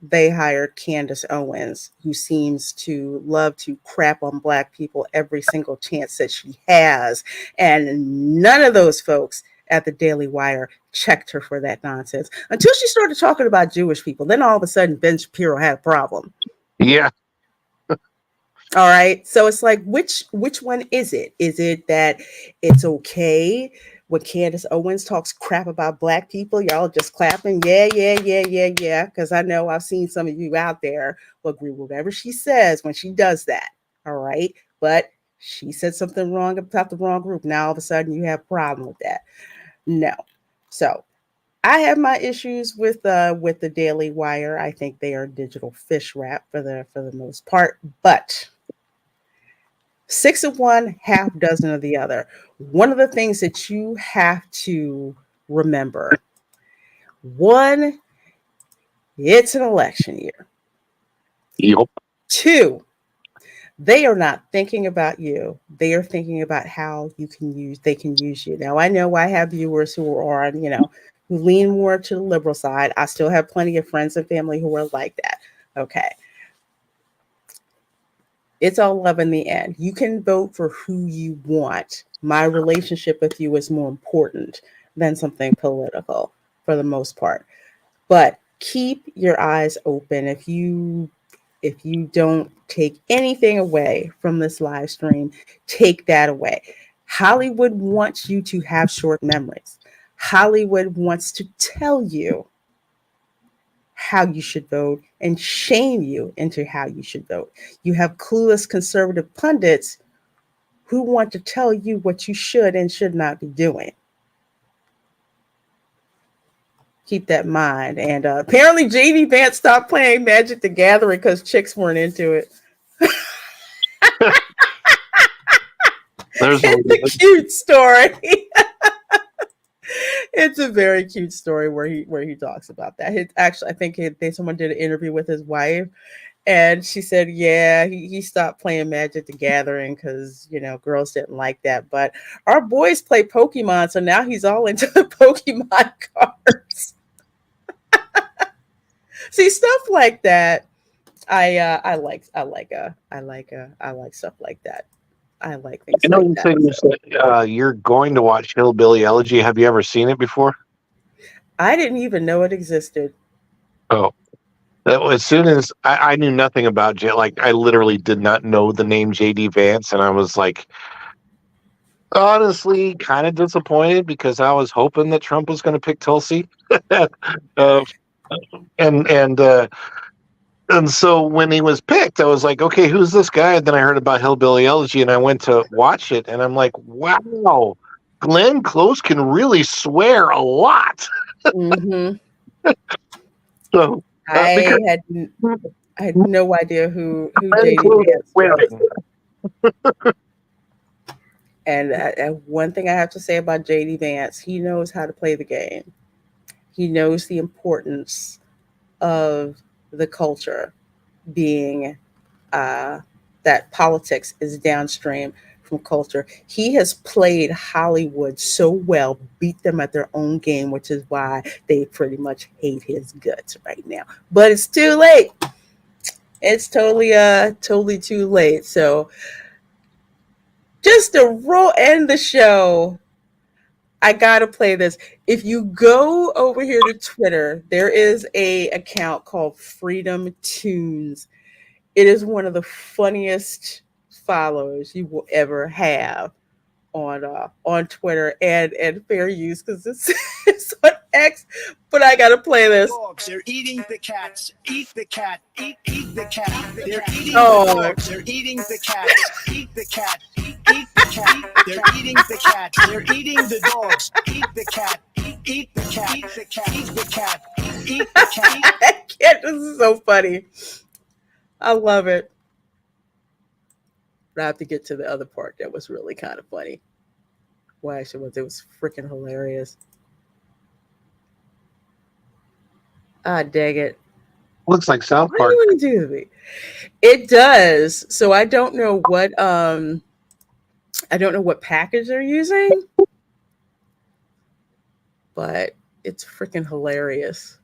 they hired Candace Owens, who seems to love to crap on Black people every single chance that she has. And none of those folks at the Daily Wire checked her for that nonsense until she started talking about Jewish people. Then all of a sudden, Ben Shapiro had a problem.
Yeah.
All right. So it's like, which one is it? Is it that it's okay when Candace Owens talks crap about Black people, y'all just clapping? Yeah. Because I know I've seen some of you out there will agree with whatever she says when she does that. All right. But she said something wrong about the wrong group. Now all of a sudden you have a problem with that. No. So I have my issues with the Daily Wire. I think they are digital fish wrap for the most part, but 6 of one, half dozen of the other. One of the things that you have to remember: one, it's an election year.
Yep.
2, they are not thinking about you. They are thinking about how they can use you. Now, I know I have viewers who are on, who lean more to the liberal side. I still have plenty of friends and family who are like that. Okay. It's all love in the end. You can vote for who you want. My relationship with you is more important than something political for the most part. But keep your eyes open. If you don't take anything away from this live stream, take that away. Hollywood wants you to have short memories. Hollywood wants to tell you how you should vote and shame you into how you should vote. You have clueless conservative pundits who want to tell you what you should and should not be doing. Keep that in mind. And apparently JD Vance stopped playing Magic the Gathering because chicks weren't into it. It's a cute story. It's a very cute story where he talks about that. I think someone did an interview with his wife, and she said, yeah, he stopped playing Magic the Gathering because, girls didn't like that. But our boys play Pokemon, so now he's all into the Pokemon cards. See, stuff like that. I like stuff like that. I like things like that.
You're going to watch Hillbilly Elegy. Have you ever seen it before?
I didn't even know it existed.
Oh, as soon as I knew nothing about I literally did not know the name JD Vance, and I was like, honestly, kind of disappointed because I was hoping that Trump was going to pick Tulsi, and so when he was picked, I was like, okay, who's this guy? And then I heard about Hillbilly Elegy, and I went to watch it, and I'm like, wow, Glenn Close can really swear a lot.
Mm-hmm.
So
I had no idea who JD Vance was. And one thing I have to say about JD Vance, he knows how to play the game. He knows the importance of the culture being that politics is downstream from culture. He has played Hollywood so well, beat them at their own game, which is why they pretty much hate his guts right now. But it's too late. It's totally too late. So just to end the show, I gotta play this. If you go over here to Twitter, there is a account called Freedom Tunes. It is one of the funniest followers you will ever have on Twitter and fair use because it's on X. But I gotta play this.
Dogs, they're eating the cats. Eat the cat. Eat the cat. They're eating
Oh.
the dogs. They're eating the cats. Eat the cat. Eat the cat. They're eating the cats. They're eating the dogs. Eat the cat. Eat the cat. Eat the cat. Eat the cat. Eat the cat.
This is so funny. I love it. But I have to get to the other part that was really kind of funny. Well, actually, it was freaking hilarious. Ah, dang it.
Looks like South
Why
Park.
do you want to do to me? It does. So I don't know what package they're using, but it's freaking hilarious.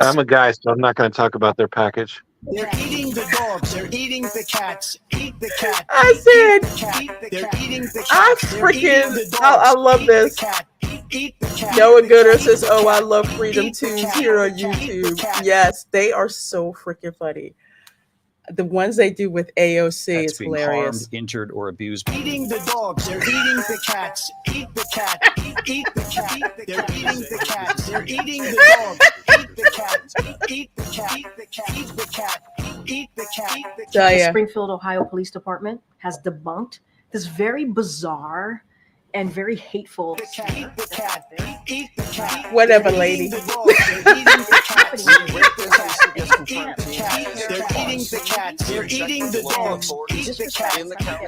I'm a guy, so I'm not going to talk about their package.
They're eating the dogs. They're eating the cats. Eat the cat.
I said,
They're eating the
I
cats. They're eating
freaking,
the dogs.
I love
Eat
this.
the cat. Eat the cat.
Noah Gooder says, "Oh, I love Freedom
Eat the
Tunes
cat.
here on
Eat the
YouTube."
cat.
Yes, they are so freaking funny. The ones they do with AOC
That's
is
being
hilarious.
harmed, injured, or abused.
Eating the dogs. They're eating the cats. Eat the cat. Eat the cat. They're eating the cats. They're eating the dogs. Eat the cat. Eat the cat. Eat the cat. Eat the cat. Eat the cat. Eat the cat.
The Springfield, Ohio Police Department has debunked this very bizarre and very hateful.
Eat the cat. Eat the cat.
Whatever, lady.
They're eating the cats. They're eating the cats. They're eating the dogs. Eat the cat.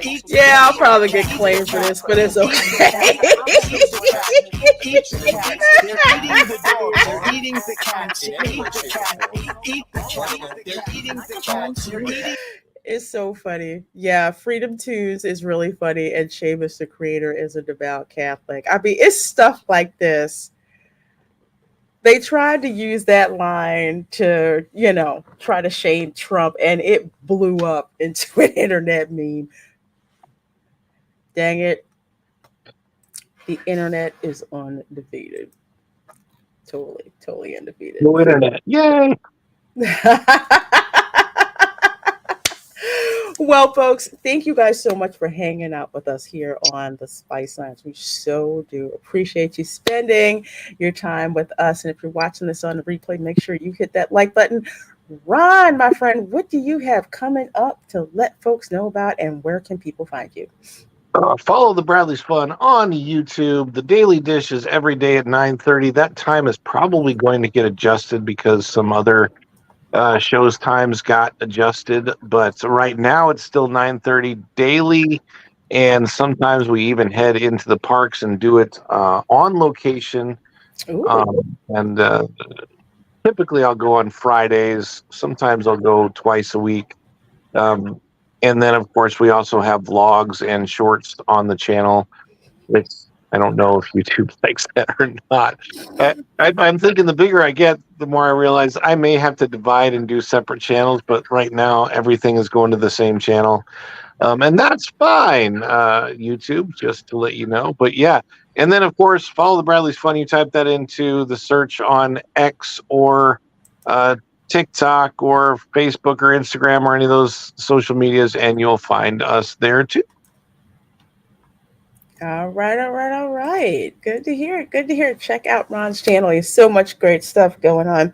Eat the
Yeah, I'll probably get claimed for this, but it's okay.
Eat the cat. They're eating the dogs. They're eating the cats. Eat the cat. Eat the cat. They're eating the cats. They're eating.
It's so funny. Yeah, Freedom Tunes is really funny, and Seamus, the creator, is a devout Catholic. I mean, it's stuff like this. They tried to use that line to, try to shame Trump, and it blew up into an internet meme. Dang it. The internet is undefeated. Totally undefeated.
No internet. Yay!
Well, folks, thank you guys so much for hanging out with us here on the Spice Lounge. We so do appreciate you spending your time with us. And if you're watching this on the replay, make sure you hit that like button. Ron, my friend, what do you have coming up to let folks know about, and where can people find you?
Follow the Bradley's Fun on YouTube. The Daily Dish is every day at 9:30. That time is probably going to get adjusted because some other show's times got adjusted, but right now it's still 9:30 daily, and sometimes we even head into the parks and do it on location. And typically I'll go on Fridays. Sometimes I'll go twice a week. And then, of course, we also have vlogs and shorts on the channel, which I don't know if YouTube likes that or not. I'm thinking the bigger I get, the more I realize I may have to divide and do separate channels, but right now everything is going to the same channel. And that's fine, YouTube, just to let you know. But yeah, and then, of course, follow the Bradley's Fun. You type that into the search on X or TikTok or Facebook or Instagram or any of those social medias, and you'll find us there too.
All right. Good to hear it. Check out Ron's channel. There's so much great stuff going on.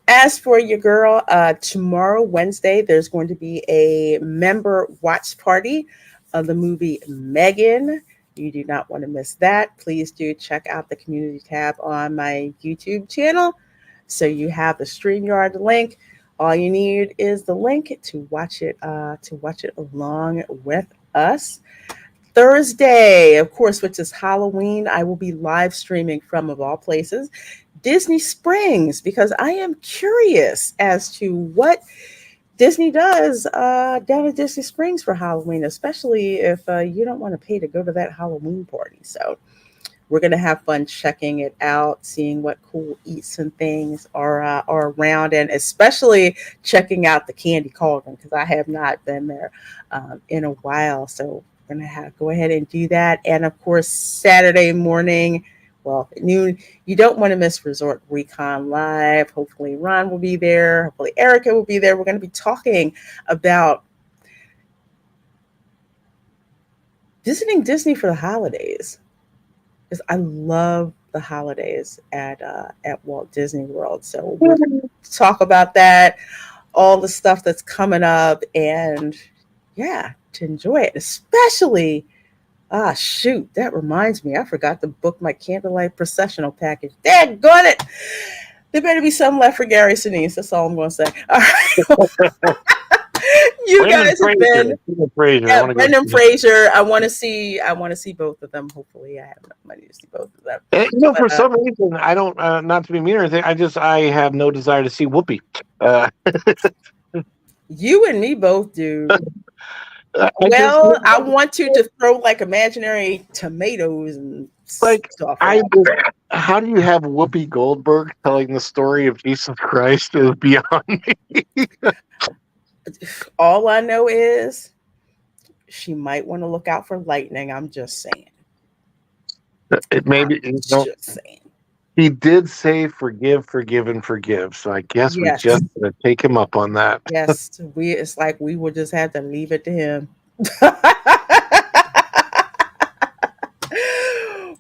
As for your girl, tomorrow, Wednesday, there's going to be a member watch party of the movie Megan. You do not want to miss that. Please do check out the community tab on my YouTube channel. So you have the StreamYard link. All you need is the link to watch it along with us. Thursday, of course, which is Halloween, I will be live streaming from, of all places, Disney Springs, because I am curious as to what Disney does down at Disney Springs for Halloween, especially if you don't want to pay to go to that Halloween party. So we're going to have fun checking it out, seeing what cool eats and things are around, and especially checking out the Candy Cauldron, because I have not been there in a while. So we're going to go ahead and do that. And of course, Saturday morning, well, at noon, you don't want to miss Resort Recon Live. Hopefully Ron will be there. Hopefully Erica will be there. We're going to be talking about visiting Disney for the holidays, because I love the holidays at Walt Disney World. So we'll talk about that, all the stuff that's coming up, and yeah, to enjoy it. Especially, shoot, that reminds me, I forgot to book my candlelight processional package. Daggone it! There better be some left for Gary Sinise. That's all I'm going to say. All right. You
Brendan
guys have been
Brendan
Fraser. I want to see both of them. Hopefully, I have enough money to see both of them.
And, for some reason, I don't. Not to be mean or anything. I have no desire to see Whoopi.
You and me both, dude. I want you to throw like imaginary tomatoes and
like
stuff.
How do you have Whoopi Goldberg telling the story of Jesus Christ is beyond me.
All I know is she might want to look out for lightning. I'm just saying.
Just saying. He did say forgive, forgive, and forgive. So I guess we just gotta take him up on that.
Yes, it's like we will just have to leave it to him.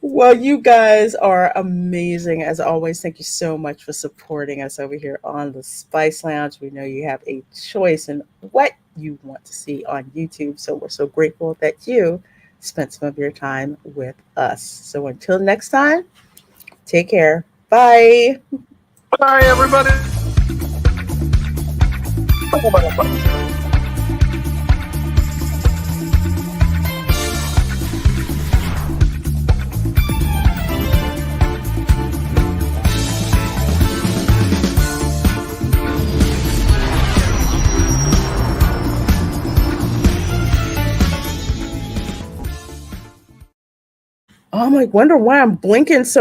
Well, you guys are amazing as always. Thank you so much for supporting us over here on the Spice Lounge. We know you have a choice in what you want to see on YouTube, so we're so grateful that you spent some of your time with us. So until next time, take care. Bye.
Bye, everybody.
I'm like, wonder why I'm blinking so